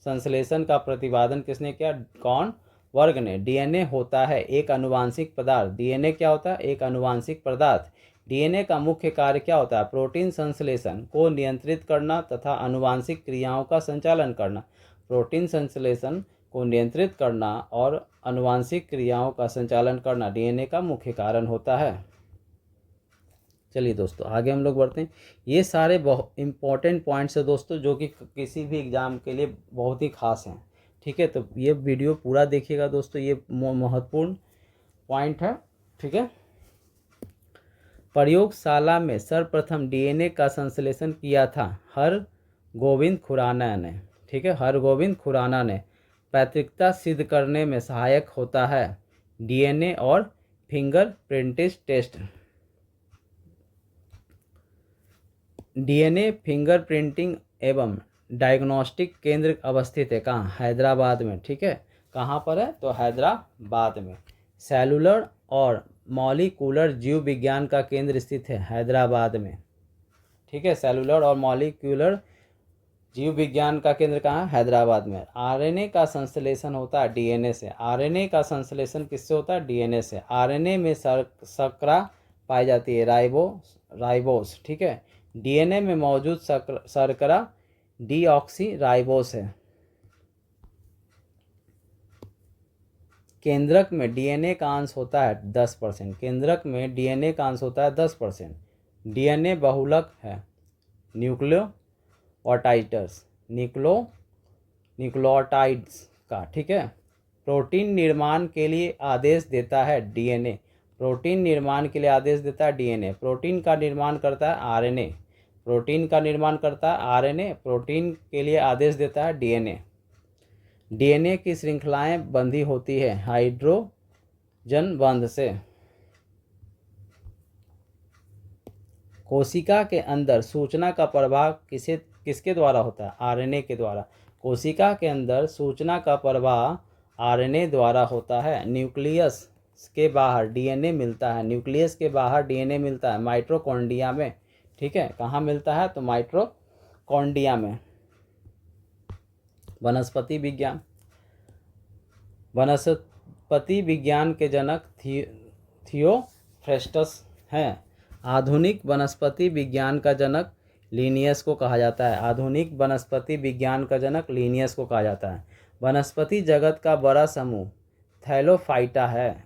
संश्लेषण का प्रतिपादन किसने किया? कॉर्नवर्ग ने। DNA होता है एक आनुवांशिक पदार्थ। DNA क्या होता है? एक आनुवांशिक पदार्थ। DNA का मुख्य कार्य क्या होता है? प्रोटीन संश्लेषण को नियंत्रित करना तथा आनुवांशिक क्रियाओं का संचालन करना। प्रोटीन संश्लेषण को नियंत्रित करना और आनुवांशिक क्रियाओं का संचालन करना DNA का मुख्य कारण होता है। चलिए दोस्तों आगे हम लोग बढ़ते हैं। ये सारे बहुत इंपॉर्टेंट पॉइंट्स है दोस्तों जो कि किसी भी एग्ज़ाम के लिए बहुत ही खास हैं। ठीक है, तो ये वीडियो पूरा देखिएगा दोस्तों, ये महत्वपूर्ण पॉइंट है। ठीक है। प्रयोगशाला में सर्वप्रथम DNA का संश्लेषण किया था हरगोविंद खुराना ने। ठीक है, हरगोविंद खुराना ने। पैतृकता सिद्ध करने में सहायक होता है DNA और finger printing test. DNA finger printing एवं डायग्नोस्टिक केंद्र अवस्थित है कहाँ? हैदराबाद में। ठीक है, कहाँ पर है? तो हैदराबाद में। सेलुलर और मॉलिक्यूलर जीव विज्ञान का केंद्र स्थित है हैदराबाद में। ठीक है, सेलुलर और मॉलिक्यूलर जीव विज्ञान का केंद्र कहाँ? हैदराबाद में। आरएनए का संश्लेषण होता है डीएनए से। आरएनए का संश्लेषण किससे होता है? डीएनए से। आरएनए में शर्करा पाई जाती है, राइबोस। ठीक है, डीएनए में मौजूद शर्करा डीऑक्सी राइबोस है। केंद्रक में डीएनए का अंश होता है 10%। केंद्रक में डीएनए का अंश होता है 10%। डीएनए बहुलक है न्यूक्लियोटाइड्स का। ठीक है, प्रोटीन निर्माण के लिए आदेश देता है डीएनए। प्रोटीन निर्माण के लिए आदेश देता है डीएनए। प्रोटीन का निर्माण करता है आरएनए। प्रोटीन का निर्माण करता है आरएनए। प्रोटीन के लिए आदेश देता है डीएनए। डीएनए की श्रृंखलाएं बंधी होती है हाइड्रोजन बंध से। कोशिका के अंदर सूचना का प्रवाह किसके द्वारा होता है? आरएनए के द्वारा। कोशिका के अंदर सूचना का प्रवाह आरएनए द्वारा होता है। न्यूक्लियस के बाहर डीएनए मिलता है। न्यूक्लियस के बाहर डीएनए मिलता है माइटोकॉन्ड्रिया में। ठीक है, कहाँ मिलता है? तो माइटोकॉन्ड्रिया में। वनस्पति विज्ञान। वनस्पति विज्ञान के जनक थियोफ्रेस्टस हैं। आधुनिक वनस्पति विज्ञान का जनक लिनियस को कहा जाता है। आधुनिक वनस्पति विज्ञान का जनक लिनियस को कहा जाता है। वनस्पति जगत का बड़ा समूह थैलोफाइटा है।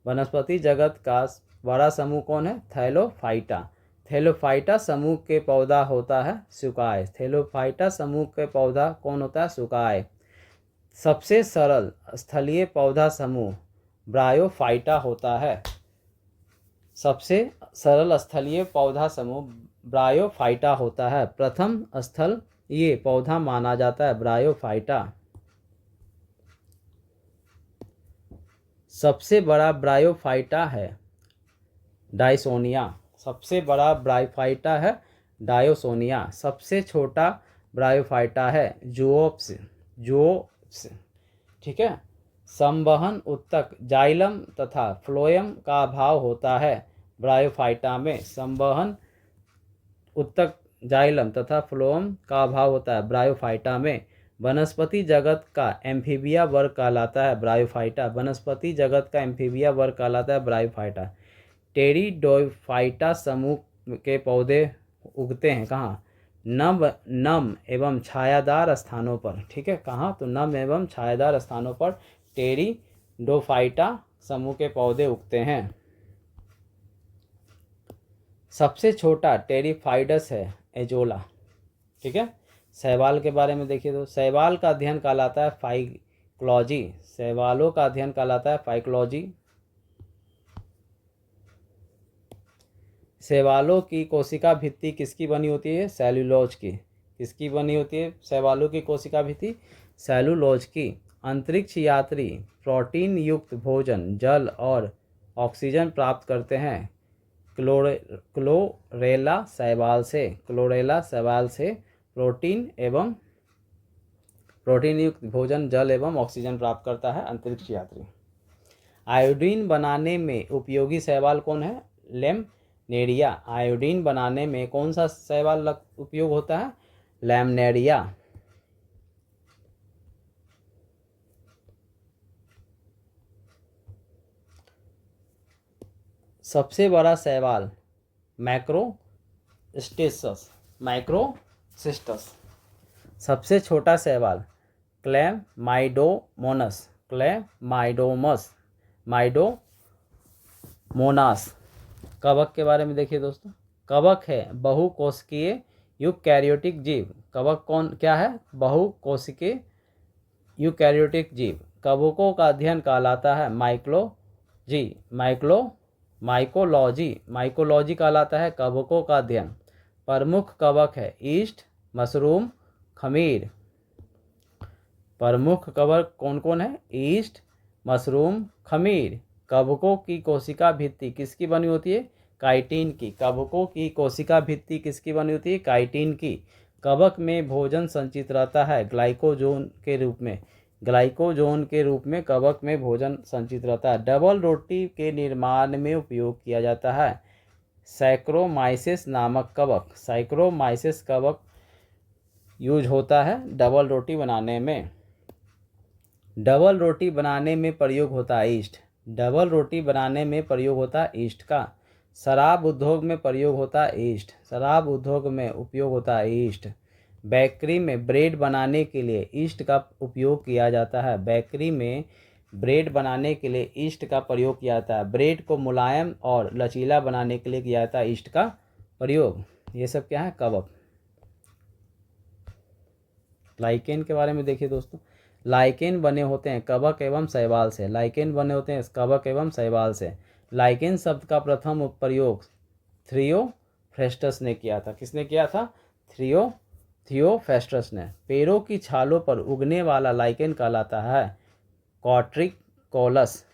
वनस्पति जगत का बड़ा समूह कौन है? थैलोफाइटा। थैलोफाइटा समूह के पौधा होता है सुकाय। थैलोफाइटा समूह के पौधा कौन होता है? सुकाय। सबसे सरल स्थलीय पौधा समूह ब्रायोफाइटा होता है। सबसे सरल स्थलीय पौधा समूह ब्रायोफाइटा होता है। प्रथम स्थल ये पौधा माना जाता है ब्रायोफाइटा। सबसे बड़ा ब्रायोफाइटा है डायसोनिया। सबसे बड़ा ब्रायोफाइटा है डायोसोनिया। सबसे छोटा ब्रायोफाइटा है जुओप्स। ठीक है, संवहन उत्तक जाइलम तथा फ्लोएम का अभाव होता है ब्रायोफाइटा में। संवहन उत्तक जाइलम तथा फ्लोएम का अभाव होता है ब्रायोफाइटा में। वनस्पति जगत का एम्फीबिया वर्ग कहलाता है ब्रायोफाइटा। वनस्पति जगत का एम्फीबिया वर्ग कहलाता है ब्रायोफाइटा। टेरिडोफाइटा समूह के पौधे उगते हैं कहाँ? नम एवं छायादार स्थानों पर। ठीक है, कहाँ? तो नम एवं छायादार स्थानों पर टेरिडोफाइटा समूह के पौधे उगते हैं। सबसे छोटा टेरिफाइडस है एजोला। ठीक है, शैवाल के बारे में देखिए तो शैवाल का अध्ययन कहलाता है फाइकोलॉजी। शैवालों का अध्ययन कहलाता है फाइकोलॉजी। शैवालों की कोशिका भित्ति किसकी बनी होती है? सेलुलोज की। किसकी बनी होती है शैवालों की कोशिका भित्ति? सेलुलोज की। अंतरिक्ष यात्री प्रोटीन युक्त भोजन, जल और ऑक्सीजन प्राप्त करते हैं क्लोरेला शैवाल से। क्लोरेला शैवाल से प्रोटीन युक्त भोजन, जल एवं ऑक्सीजन प्राप्त करता है अंतरिक्ष यात्री। आयोडीन बनाने में उपयोगी शैवाल कौन है? लैमनेरिया। आयोडीन बनाने में कौन सा शैवाल उपयोग होता है? लैमनेरिया। सबसे बड़ा शैवाल मैक्रोसिस्टस। सबसे छोटा शैवाल क्लैमाइडोमोनास। कवक के बारे में देखिए दोस्तों। कवक है बहुकोशिकीय यूकैरियोटिक जीव। कवक क्या है? बहुकोशिकीय यूकैरियोटिक जीव। कवकों का अध्ययन कहलाता है माइकोलॉजी कहलाता है कवकों का अध्ययन। प्रमुख कवक है ईस्ट, मशरूम, खमीर। प्रमुख कवक कौन कौन है? ईस्ट, मशरूम, खमीर। कवकों की कोशिका भित्ति किसकी बनी होती है? काइटिन की। कवकों की कोशिका भित्ति किसकी बनी होती है? काइटिन की। कवक में भोजन संचित रहता है ग्लाइकोजोन के रूप में। ग्लाइकोजोन के रूप में कवक में भोजन संचित रहता है। डबल रोटी के निर्माण में उपयोग किया जाता है सैक्रोमाइसिस नामक कवक। सैक्रोमाइसिस कवक यूज होता है डबल रोटी बनाने में। डबल रोटी बनाने में प्रयोग होता है ईस्ट। डबल रोटी बनाने में प्रयोग होता है ईस्ट का। शराब उद्योग में प्रयोग होता है ईस्ट। शराब उद्योग में उपयोग होता है ईस्ट। बेकरी में ब्रेड बनाने के लिए ईस्ट का उपयोग किया जाता है। बेकरी में ब्रेड बनाने के लिए ईस्ट का प्रयोग किया जाता है। ब्रेड को मुलायम और लचीला बनाने के लिए किया जाता है ईस्ट का प्रयोग। ये सब क्या है? कवक। लाइकेन के बारे में देखिए दोस्तों। लाइकेन बने होते हैं कवक एवं शैवाल से। लाइकेन बने होते हैं कवक एवं शैवाल से। लाइकेन शब्द का प्रथम प्रयोग थियोफ्रेस्टस ने किया था। किसने किया था? थियोफ्रेस्टस ने। पेड़ों की छालों पर उगने वाला लाइकेन कहलाता है कोट्रिकोलस।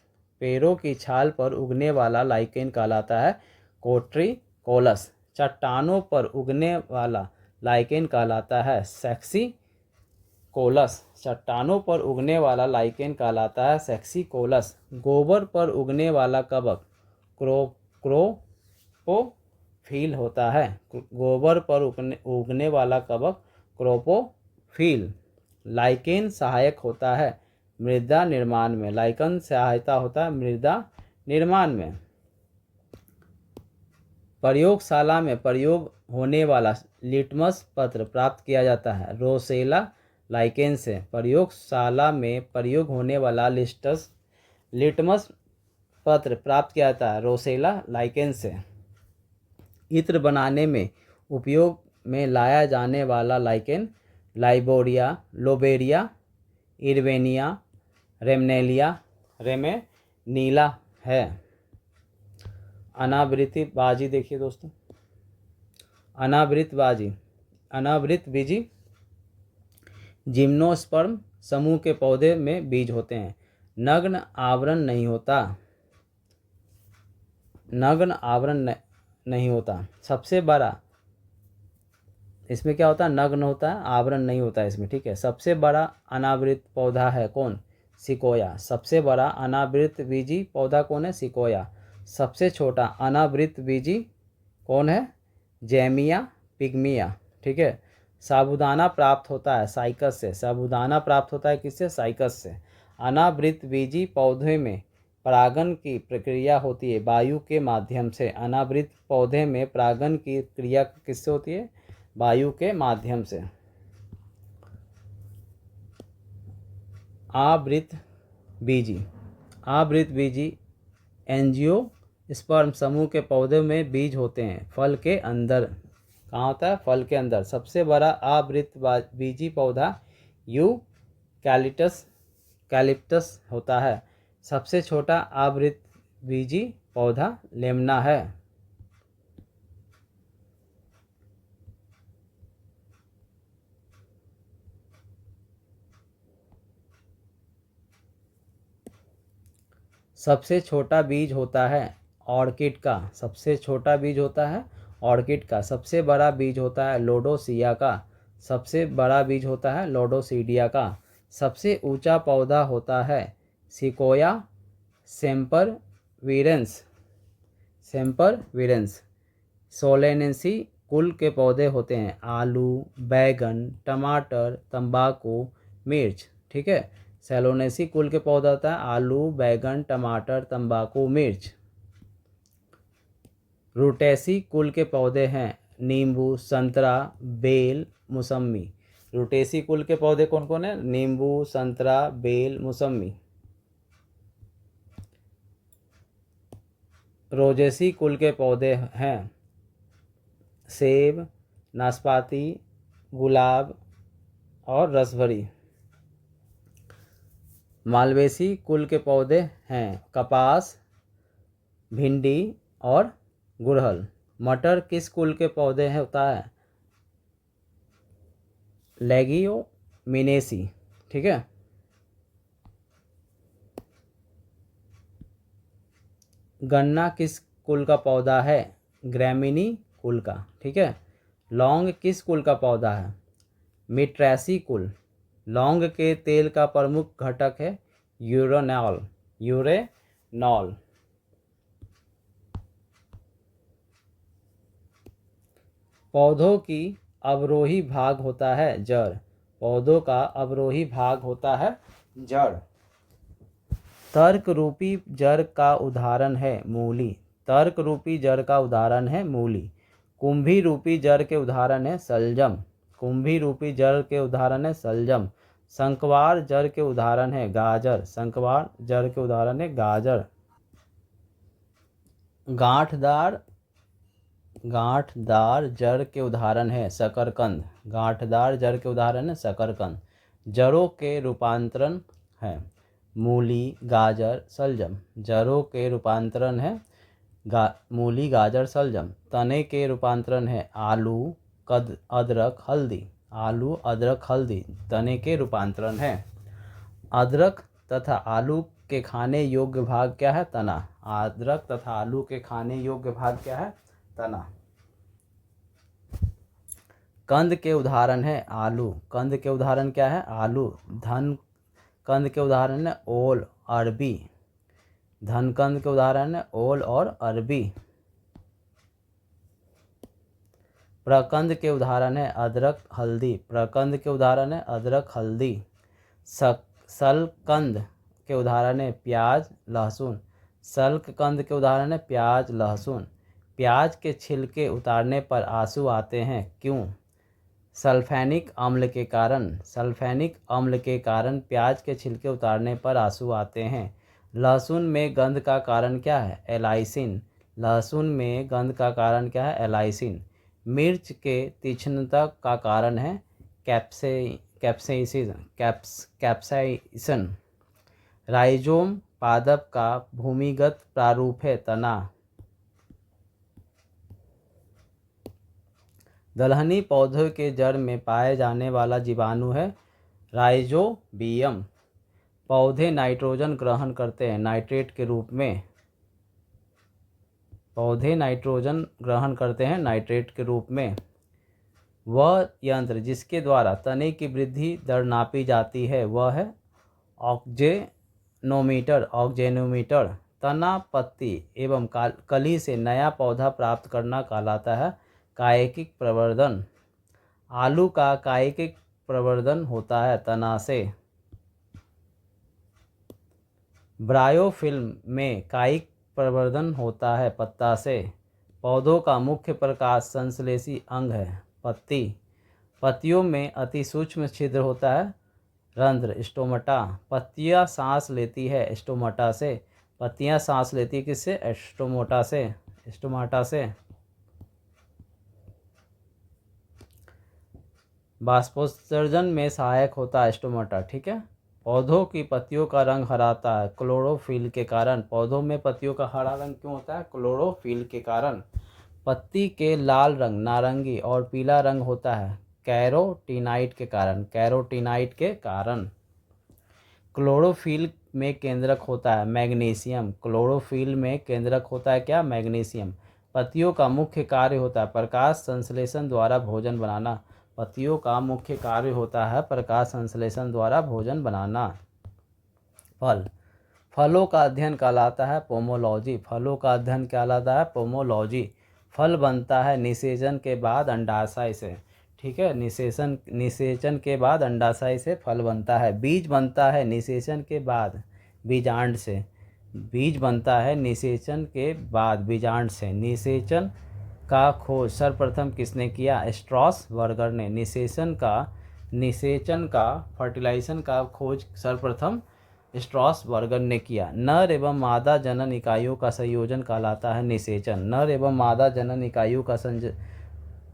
पेड़ों की छाल पर उगने वाला लाइकेन कहलाता है कोट्रिकोलस। चट्टानों पर उगने वाला लाइकेन कहलाता है सेक्सिकोलस। चट्टानों पर उगने वाला लाइकेन कहलाता है सेक्सिकोलस। गोबर पर उगने वाला कवक क्रोपोफिल होता है। गोबर पर उगने वाला कवक क्रोपोफिल। लाइकेन सहायक होता है मृदा निर्माण में। लाइकेन सहायता होता है मृदा निर्माण में। प्रयोगशाला में प्रयोग होने वाला लिटमस पत्र प्राप्त किया जाता है रोसेला लाइकेन से। प्रयोगशाला में प्रयोग होने वाला लिटमस पत्र प्राप्त किया जाता है रोसेला लाइकेन से। इत्र बनाने में उपयोग में लाया जाने वाला लाइकेन लोबेरिया, इरवेनिया, रेमेनीला है। अनावृतबाजी देखिए दोस्तों। अनावृतबीजी जिम्नोस्पर्म समूह के पौधे में बीज होते हैं। नग्न आवरण नहीं होता। सबसे बड़ा इसमें क्या होता है? नग्न होता है, आवरण नहीं होता है इसमें। ठीक है। सबसे बड़ा अनावृत पौधा है कौन? सिकोया। सबसे बड़ा अनावृत बीजी पौधा कौन है? सिकोया। सबसे छोटा अनावृत बीजी कौन है? जैमिया पिग्मिया। ठीक है। साबूदाना प्राप्त होता है साइकस से। साबूदाना प्राप्त होता है किससे? साइकस से। अनावृत बीजी पौधे में परागन की प्रक्रिया होती है वायु के माध्यम से। अनावृत पौधे में परागन की क्रिया किससे होती है? वायु के माध्यम से। आवृत बीजी एंजियोस्पर्म समूह के पौधे में बीज होते हैं फल के अंदर। कहाँ होता है? फल के अंदर। सबसे बड़ा आवृत बीजी पौधा कैलिप्टस होता है। सबसे छोटा आवृत बीजी पौधा लेमना है। सबसे छोटा बीज होता है ऑर्किड का। सबसे छोटा बीज होता है ऑर्किड का। सबसे बड़ा बीज होता है लोडोसिया का। सबसे बड़ा बीज होता है लोडोसीडिया का। सबसे ऊंचा पौधा होता है सिकोया सेम्परविरेंस। सोलेनेसी कुल के पौधे होते हैं आलू, बैगन, टमाटर, तंबाकू, मिर्च। ठीक है। सेलोनेसी कुल के पौधा होता है आलू, बैगन, टमाटर, तंबाकू, मिर्च। रूटेसी कुल के पौधे हैं नींबू, संतरा, बेल, मौसमी। रूटेसी कुल के पौधे कौन कौन है? नींबू, संतरा, बेल, मौसमी। रोजेसी कुल के पौधे हैं सेब, नाशपाती, गुलाब और रसभरी। मालवेसी कुल के पौधे हैं कपास, भिंडी और गुड़हल। मटर किस कुल के पौधे हैं होता है? लेगियोमिनेसी। ठीक है। गन्ना किस कुल का पौधा है? ग्रैमीनी कुल का। ठीक है। लौंग किस कुल का पौधा है? मिट्रैसी कुल। लौंग के तेल का प्रमुख घटक है यूरेनॉल। यूरेनॉल। पौधों की अवरोही भाग होता है जड़। पौधों का अवरोही भाग होता है जड़। तर्क रूपी जड़ का उदाहरण है मूली। तर्क रूपी जड़ का उदाहरण है मूली। कुंभी रूपी जड़ के उदाहरण है सलजम। कुंभी रूपी जड़ के उदाहरण है सलजम। शंक्वार जड़ के उदाहरण है गाजर। शंक्वार जड़ के उदाहरण है गाजर। गांठदार जड़ के उदाहरण है शकरकंद। गांठदार जड़ के उदाहरण है शकरकंद। जड़ों के रूपांतरण है मूली, गाजर, सलजम। जड़ों के रूपांतरण है मूली, गाजर, सलजम। तने के रूपांतरण है आलू, अदरक, हल्दी। आलू, अदरक, हल्दी तने के रूपांतरण है। अदरक तथा आलू के खाने योग्य भाग क्या है? तना। अदरक तथा आलू के खाने योग्य भाग क्या है? तना। कंद के उदाहरण है आलू। कंद के उदाहरण क्या है? आलू। धन कंद के उदाहरण है ओल, अरबी। धन कंद के उदाहरण है ओल और अरबी। प्रकंद के उदाहरण है अदरक, हल्दी। प्रकंद के उदाहरण है अदरक, हल्दी। सलकंद के उदाहरण है प्याज, लहसुन। सल्ककंद के उदाहरण है प्याज, लहसुन। प्याज के छिलके उतारने पर आंसू आते हैं, क्यों? सल्फेनिक अम्ल के कारण। सल्फेनिक अम्ल के कारण प्याज के छिलके उतारने पर आंसू आते हैं। लहसुन में गंध का कारण क्या है? एलाइसिन। लहसुन में गंध का कारण क्या है? एलाइसिन। मिर्च के तीक्ष्णता का कारण है कैप्साइसिन। राइजोम पादप का भूमिगत प्रारूप है तना। दलहनी पौधों के जड़ में पाए जाने वाला जीवाणु है राइजोबियम। पौधे नाइट्रोजन ग्रहण करते हैं नाइट्रेट के रूप में। पौधे नाइट्रोजन ग्रहण करते हैं नाइट्रेट के रूप में। वह यंत्र जिसके द्वारा तने की वृद्धि दर नापी जाती है वह है ऑक्जेनोमीटर। तना, पत्ती एवं कली से नया पौधा प्राप्त करना कहलाता है कायिक प्रवर्धन। आलू का कायिक प्रवर्धन होता है तना से। ब्रायोफिल्म में कायिक प्रवर्धन होता है पत्ता से। पौधों का मुख्य प्रकाश संश्लेषी अंग है पत्ती। पत्तियों में अति सूक्ष्म छिद्र होता है रंध्र, स्टोमाटा। पत्तियां सांस लेती है स्टोमाटा से। पत्तियां सांस लेती है किससे? स्टोमाटा से। बाष्पोत्सर्जन में सहायक होता है स्टोमाटा। ठीक है। पौधों की पत्तियों का रंग हराता है क्लोरोफिल के कारण। पौधों में पत्तियों का हरा रंग क्यों होता है? क्लोरोफिल के कारण। पत्ती के लाल रंग, नारंगी और पीला रंग होता है कैरोटीनाइट के कारण। कैरोटीनाइट के कारण। क्लोरोफिल में केंद्रक होता है मैग्नीशियम। क्लोरोफिल में केंद्रक होता है क्या? मैग्नीशियम। पत्तियों का मुख्य कार्य होता है प्रकाश संश्लेषण द्वारा भोजन बनाना। पत्तियों का मुख्य कार्य होता है प्रकाश संश्लेषण द्वारा भोजन बनाना। फलों का अध्ययन कहलाता है पोमोलॉजी। फलों का अध्ययन कहलाता है पोमोलॉजी। फल बनता है निषेचन के बाद अंडाशय से। ठीक है। निषेचन के बाद अंडाशय से फल बनता है। बीज बनता है निषेचन के बाद बीजांड से। बीज बनता है निषेचन के बाद बीजांड से। निषेचन का खोज सर्वप्रथम किसने किया? स्ट्रॉसबर्गर ने। निषेचन का फर्टिलाइजेशन का खोज सर्वप्रथम स्ट्रॉसबर्गर ने किया। नर एवं मादा जनन इकाइयों का संयोजन कहलाता है निषेचन। नर एवं मादा जनन इकाइयों का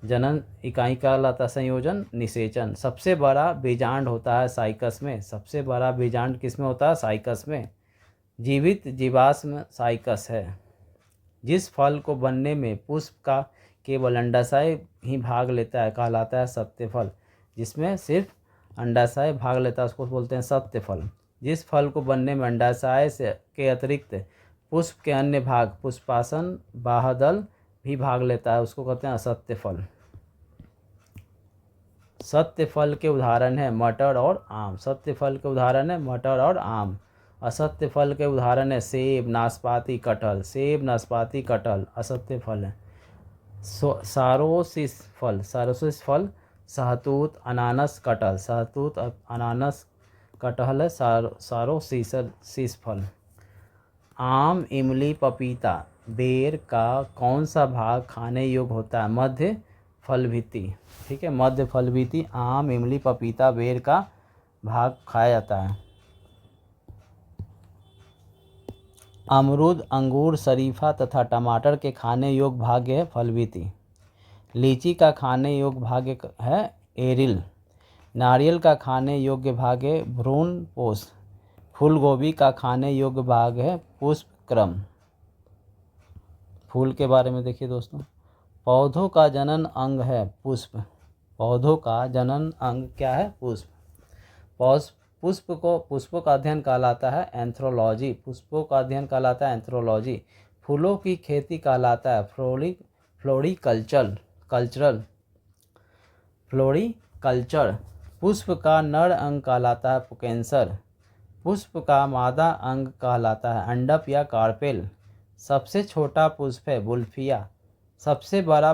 जनन इकाई कहलाता संयोजन निषेचन। सबसे बड़ा बीजांड होता है साइकस में। सबसे बड़ा बीजांड किस में होता है? साइकस में। जीवित जीवाश्म साइकस है। जिस फल को बनने में पुष्प का केवल अंडाशय ही भाग लेता है कहलाता है सत्य फल। जिसमें सिर्फ अंडाशय भाग लेता है उसको बोलते हैं सत्य फल। जिस फल को बनने में अंडाशय से के अतिरिक्त पुष्प के अन्य भाग पुष्पासन बाह्यदल भी भाग लेता है, उसको कहते हैं असत्य फल। सत्य फल के उदाहरण है मटर और आम। सत्य फल के उदाहरण है मटर और आम। असत्य फल के उदाहरण है सेब, नाशपाती, कटहल। सेब, नाशपाती, कटहल असत्य फल है। सारोसिस फल, सारोसिस फल सहतूत, अनानस, कटहल। सहतूत, अनानस, कटहल है सारोसिस फल। आम, इमली, पपीता, बेर का कौन सा भाग खाने योग्य होता है? मध्य फलभित्ति। ठीक है, मध्य फलभित्ति आम, इमली, पपीता, बेर का भाग खाया जाता है। अमरूद, अंगूर, शरीफा तथा टमाटर के खाने योग्य भाग है फलभित्ति। लीची का खाने योग्य भाग है एरिल। नारियल का खाने योग्य भाग है भ्रूणपोष। फूल गोभी का खाने योग्य भाग है पुष्पक्रम। फूल के बारे में देखिए दोस्तों, पौधों का जनन अंग है पुष्प। पौधों का जनन अंग क्या है? पुष्प। पुष्पों का अध्ययन कहलाता है एंथ्रोलॉजी। पुष्पों का अध्ययन कहलाता है एंथ्रोलॉजी। फूलों की खेती कहलाता है फ्लोरिकल्चर। पुष्प का नर अंग कहलाता है पुकेंसर। पुष्प का मादा अंग कहलाता है अंडप या कार्पेल। सबसे छोटा पुष्प है बुल्फिया। सबसे बड़ा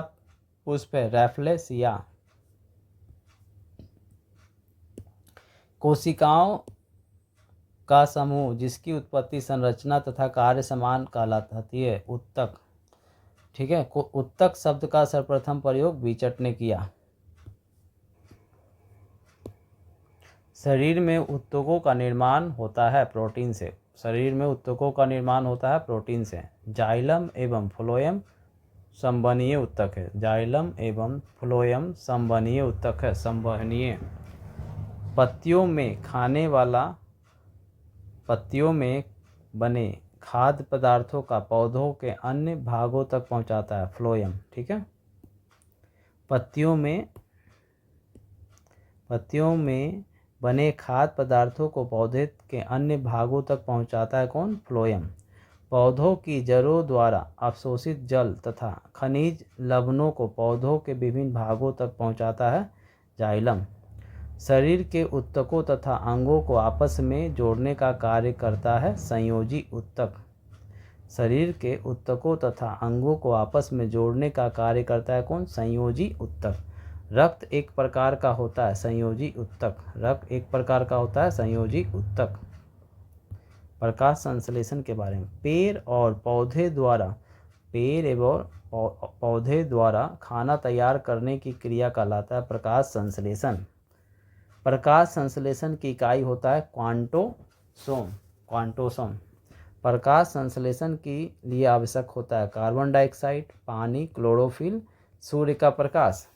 पुष्प है रैफ्लेसिया। कोशिकाओं का समूह जिसकी उत्पत्ति, संरचना तथा कार्य समान कहलाती है उत्तक। ठीक है, उत्तक शब्द का सर्वप्रथम प्रयोग बीचट ने किया। शरीर में उत्तकों का निर्माण होता है प्रोटीन से। शरीर में उत्तकों का निर्माण होता है प्रोटीन से। जाइलम एवं फ्लोएम संवहनीय उत्तक है। जाइलम एवं फ्लोएम संवहनीय उत्तक है। संवहनीय। पत्तियों में बने खाद्य पदार्थों का पौधों के अन्य भागों तक पहुंचाता है फ्लोएम। ठीक है, पत्तियों में बने खाद्य पदार्थों को पौधे के अन्य भागों तक पहुंचाता है कौन? फ्लोएम। पौधों की जड़ों द्वारा अवशोषित जल तथा खनिज लवणों को पौधों के विभिन्न भागों तक पहुंचाता है जाइलम। शरीर के उत्तकों तथा अंगों को आपस में जोड़ने का कार्य करता है संयोजी उत्तक। शरीर के उत्तकों तथा अंगों को आपस में जोड़ने का कार्य करता है कौन? संयोजी उत्तक। रक्त एक प्रकार का होता है संयोजी उत्तक। रक्त एक प्रकार का होता है संयोजी उत्तक। प्रकाश संश्लेषण के बारे में, पेड़ एवं पौधे द्वारा खाना तैयार करने की क्रिया कहलाता है प्रकाश संश्लेषण। प्रकाश संश्लेषण की इकाई होता है क्वांटोसोम। प्रकाश संश्लेषण के लिए आवश्यक होता है कार्बन डाइऑक्साइड, पानी, क्लोरोफिल, सूर्य का प्रकाश।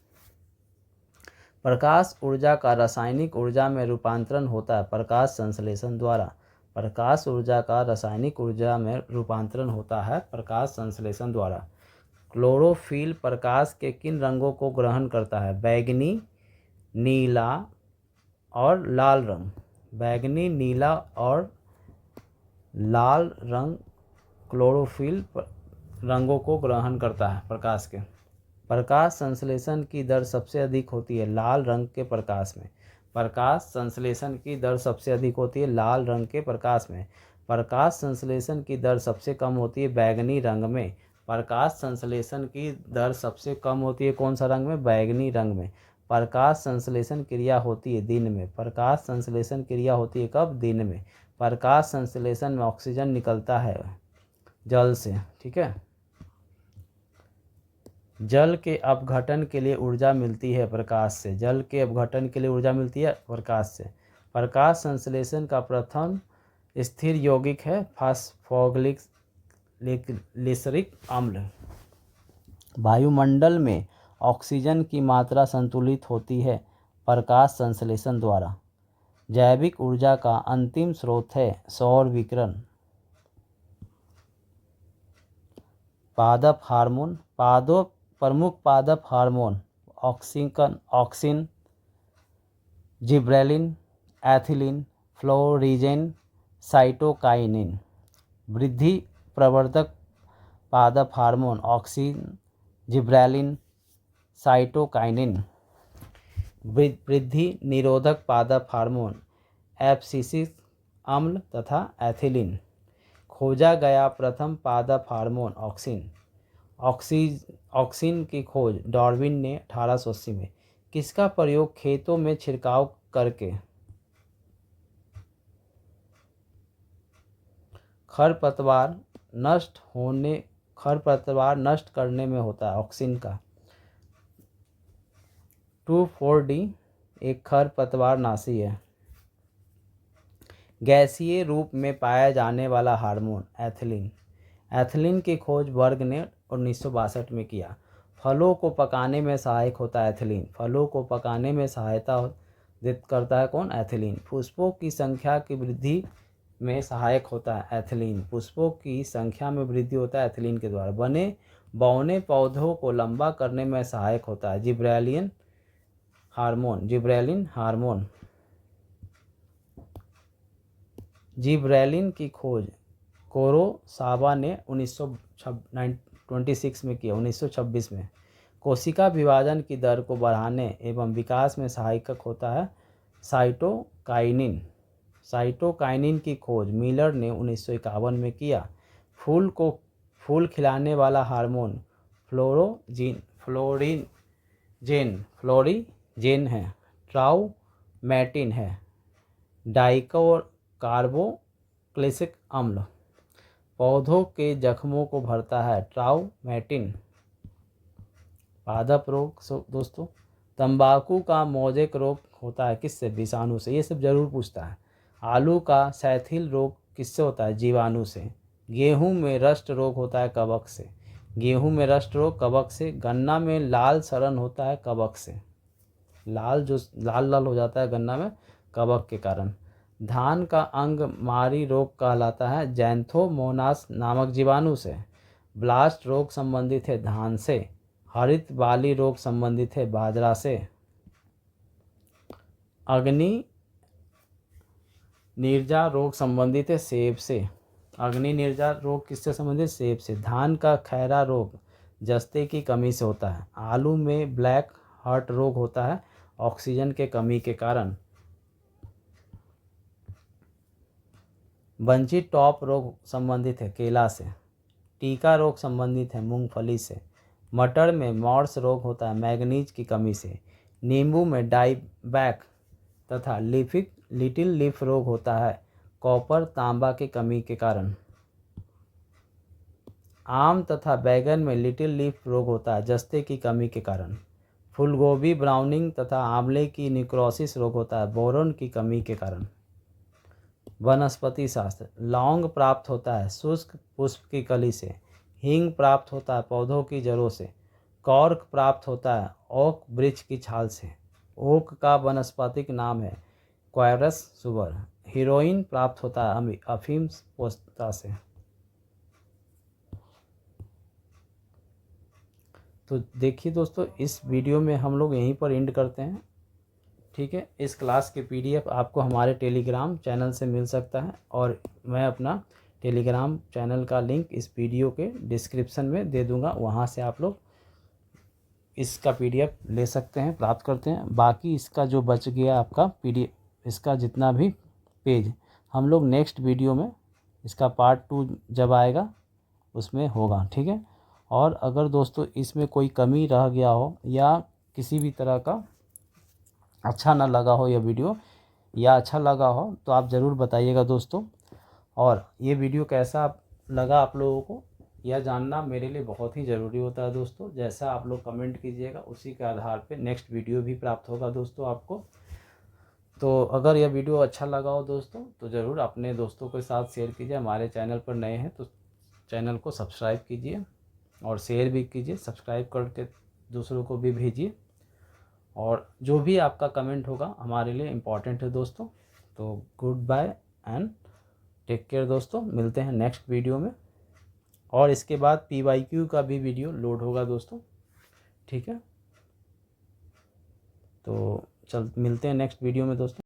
प्रकाश ऊर्जा का रासायनिक ऊर्जा में रूपांतरण होता है प्रकाश संश्लेषण द्वारा। प्रकाश ऊर्जा का रासायनिक ऊर्जा में रूपांतरण होता है प्रकाश संश्लेषण द्वारा। क्लोरोफिल प्रकाश के किन रंगों को ग्रहण करता है? बैंगनी, नीला और लाल रंग। बैंगनी, नीला और लाल रंग क्लोरोफिल रंगों को ग्रहण करता है प्रकाश के। प्रकाश संश्लेषण की दर सबसे अधिक होती है लाल रंग के प्रकाश में। प्रकाश संश्लेषण की दर सबसे अधिक होती है लाल रंग के प्रकाश में। प्रकाश संश्लेषण की दर सबसे कम होती है बैंगनी रंग में। प्रकाश संश्लेषण की दर सबसे कम होती है कौन सा रंग में? बैंगनी रंग में। प्रकाश संश्लेषण क्रिया होती है दिन में। प्रकाश संश्लेषण क्रिया होती है कब? दिन में। प्रकाश संश्लेषण में ऑक्सीजन निकलता है जल से। ठीक है, जल के अपघटन के लिए ऊर्जा मिलती है प्रकाश से। जल के अपघटन के लिए ऊर्जा मिलती है प्रकाश से। प्रकाश संश्लेषण का प्रथम स्थिर यौगिक है फॉस्फोग्लिसरिक अम्ल। वायुमंडल में ऑक्सीजन की मात्रा संतुलित होती है प्रकाश संश्लेषण द्वारा। जैविक ऊर्जा का अंतिम स्रोत है सौर विकिरण। पादप हार्मोन। प्रमुख पादप hormone auxin, gibberellin, ethylene, florigen, cytokinin. वृद्धि प्रवर्धक पादप हार्मोन ऑक्सिन, जिब्रेलिन, साइटोकाइनिन। वृद्धि निरोधक पादप हार्मोन एब्सिसिक अम्ल तथा एथिलीन। खोजा गया प्रथम पादप हार्मोन ऑक्सिन। ऑक्सिन की खोज डार्विन ने 1880 में। किसका प्रयोग खेतों में छिड़काव करके खरपतवार नष्ट करने में होता है? ऑक्सिन का 2,4-D एक खरपतवारनाशी है। गैसीय रूप में पाया जाने वाला हार्मोन एथिलीन। एथिलीन की खोज बर्ग ने 1962 में किया। फलों को पकाने में सहायक होता है एथिलीन। फलों को पकाने में सहायता करता है कौन? एथिलीन। पुष्पों की संख्या की वृद्धि में सहायक होता है एथिलीन। पुष्पों की संख्या में वृद्धि होता है एथिलीन के द्वारा। बौने पौधों को लंबा करने में सहायक होता है जिब्रेलिन हार्मोन। जिब्रेलिन की खोज कुरोसावा ने 1926 में किया। 1926 में। कोशिका विभाजन की दर को बढ़ाने एवं विकास में सहायक होता है साइटोकाइनिन की खोज मिलर ने 1951 में किया। फूल खिलाने वाला हार्मोन फ्लोरीजेन है। ट्राउमैटिन है। कार्बोक्सिलिक अम्ल पौधों के जख्मों को भरता है ट्राउमैटिन। पादप रोग दोस्तों, तंबाकू का मोज़ेक रोग होता है किससे? विषाणु से। ये सब जरूर पूछता है। आलू का सैथिल रोग किससे होता है? जीवाणु से। गेहूं में रस्ट रोग होता है कवक से। गेहूं में रस्ट रोग कवक से। गन्ना में लाल सड़न होता है कवक से। लाल हो जाता है गन्ना में कवक के कारण। धान का अंग मारी रोग कहलाता है जैंथोमोनास नामक जीवाणु से। ब्लास्ट रोग संबंधित है धान से। हरित बाली रोग संबंधित है बाजरा से। अग्नि निर्जा रोग संबंधित है सेब से। अग्नि निर्जा रोग किससे संबंधित? सेब से। धान का खैरा रोग जस्ते की कमी से होता है। आलू में ब्लैक हार्ट रोग होता है ऑक्सीजन के कमी के कारण। बंची टॉप रोग संबंधित है केला से। टीका रोग संबंधित है मूंगफली से। मटर में मॉर्स रोग होता है मैग्नीज की कमी से। नींबू में डाइबैक तथा लिटिल लीफ रोग होता है कॉपर तांबा की कमी के कारण। आम तथा बैगन में लिटिल लीफ रोग होता है जस्ते की कमी के कारण। फूलगोभी ब्राउनिंग तथा आंवले की निक्रोसिस रोग होता है बोरोन की कमी के कारण। वनस्पति शास्त्र। लौंग प्राप्त होता है शुष्क पुष्प की कली से। हींग प्राप्त होता है पौधों की जड़ों से। कॉर्क प्राप्त होता है ओक वृक्ष की छाल से। ओक का वनस्पतिक नाम है क्वायरस सुबर। हीरोइन प्राप्त होता है अफीम पोस्ता से। तो देखिए दोस्तों, इस वीडियो में हम लोग यहीं पर एंड करते हैं। ठीक है, इस क्लास के PDF आपको हमारे टेलीग्राम चैनल से मिल सकता है और मैं अपना टेलीग्राम चैनल का लिंक इस वीडियो के डिस्क्रिप्शन में दे दूंगा। वहां से आप लोग इसका PDF ले सकते हैं, प्राप्त करते हैं। बाकी इसका जो बच गया आपका PDF, इसका जितना भी पेज हम लोग नेक्स्ट वीडियो में इसका पार्ट 2 जब आएगा उसमें होगा। ठीक है, और अगर दोस्तों इसमें कोई कमी रह गया हो या किसी भी तरह का अच्छा ना लगा हो यह वीडियो या अच्छा लगा हो तो आप ज़रूर बताइएगा दोस्तों। और ये वीडियो कैसा लगा आप लोगों को यह जानना मेरे लिए बहुत ही ज़रूरी होता है दोस्तों। जैसा आप लोग कमेंट कीजिएगा उसी के आधार पे नेक्स्ट वीडियो भी प्राप्त होगा दोस्तों आपको। तो अगर यह वीडियो अच्छा लगा हो दोस्तों तो ज़रूर अपने दोस्तों के साथ शेयर कीजिए। हमारे चैनल पर नए हैं तो चैनल को सब्सक्राइब कीजिए और शेयर भी कीजिए। सब्सक्राइब करके दूसरों को भी भेजिए। और जो भी आपका कमेंट होगा हमारे लिए इम्पॉर्टेंट है दोस्तों। तो good bye and take care दोस्तों। मिलते हैं नेक्स्ट वीडियो में और इसके बाद PYQ का भी वीडियो लोड होगा दोस्तों। ठीक है, तो मिलते हैं नेक्स्ट वीडियो में दोस्तों।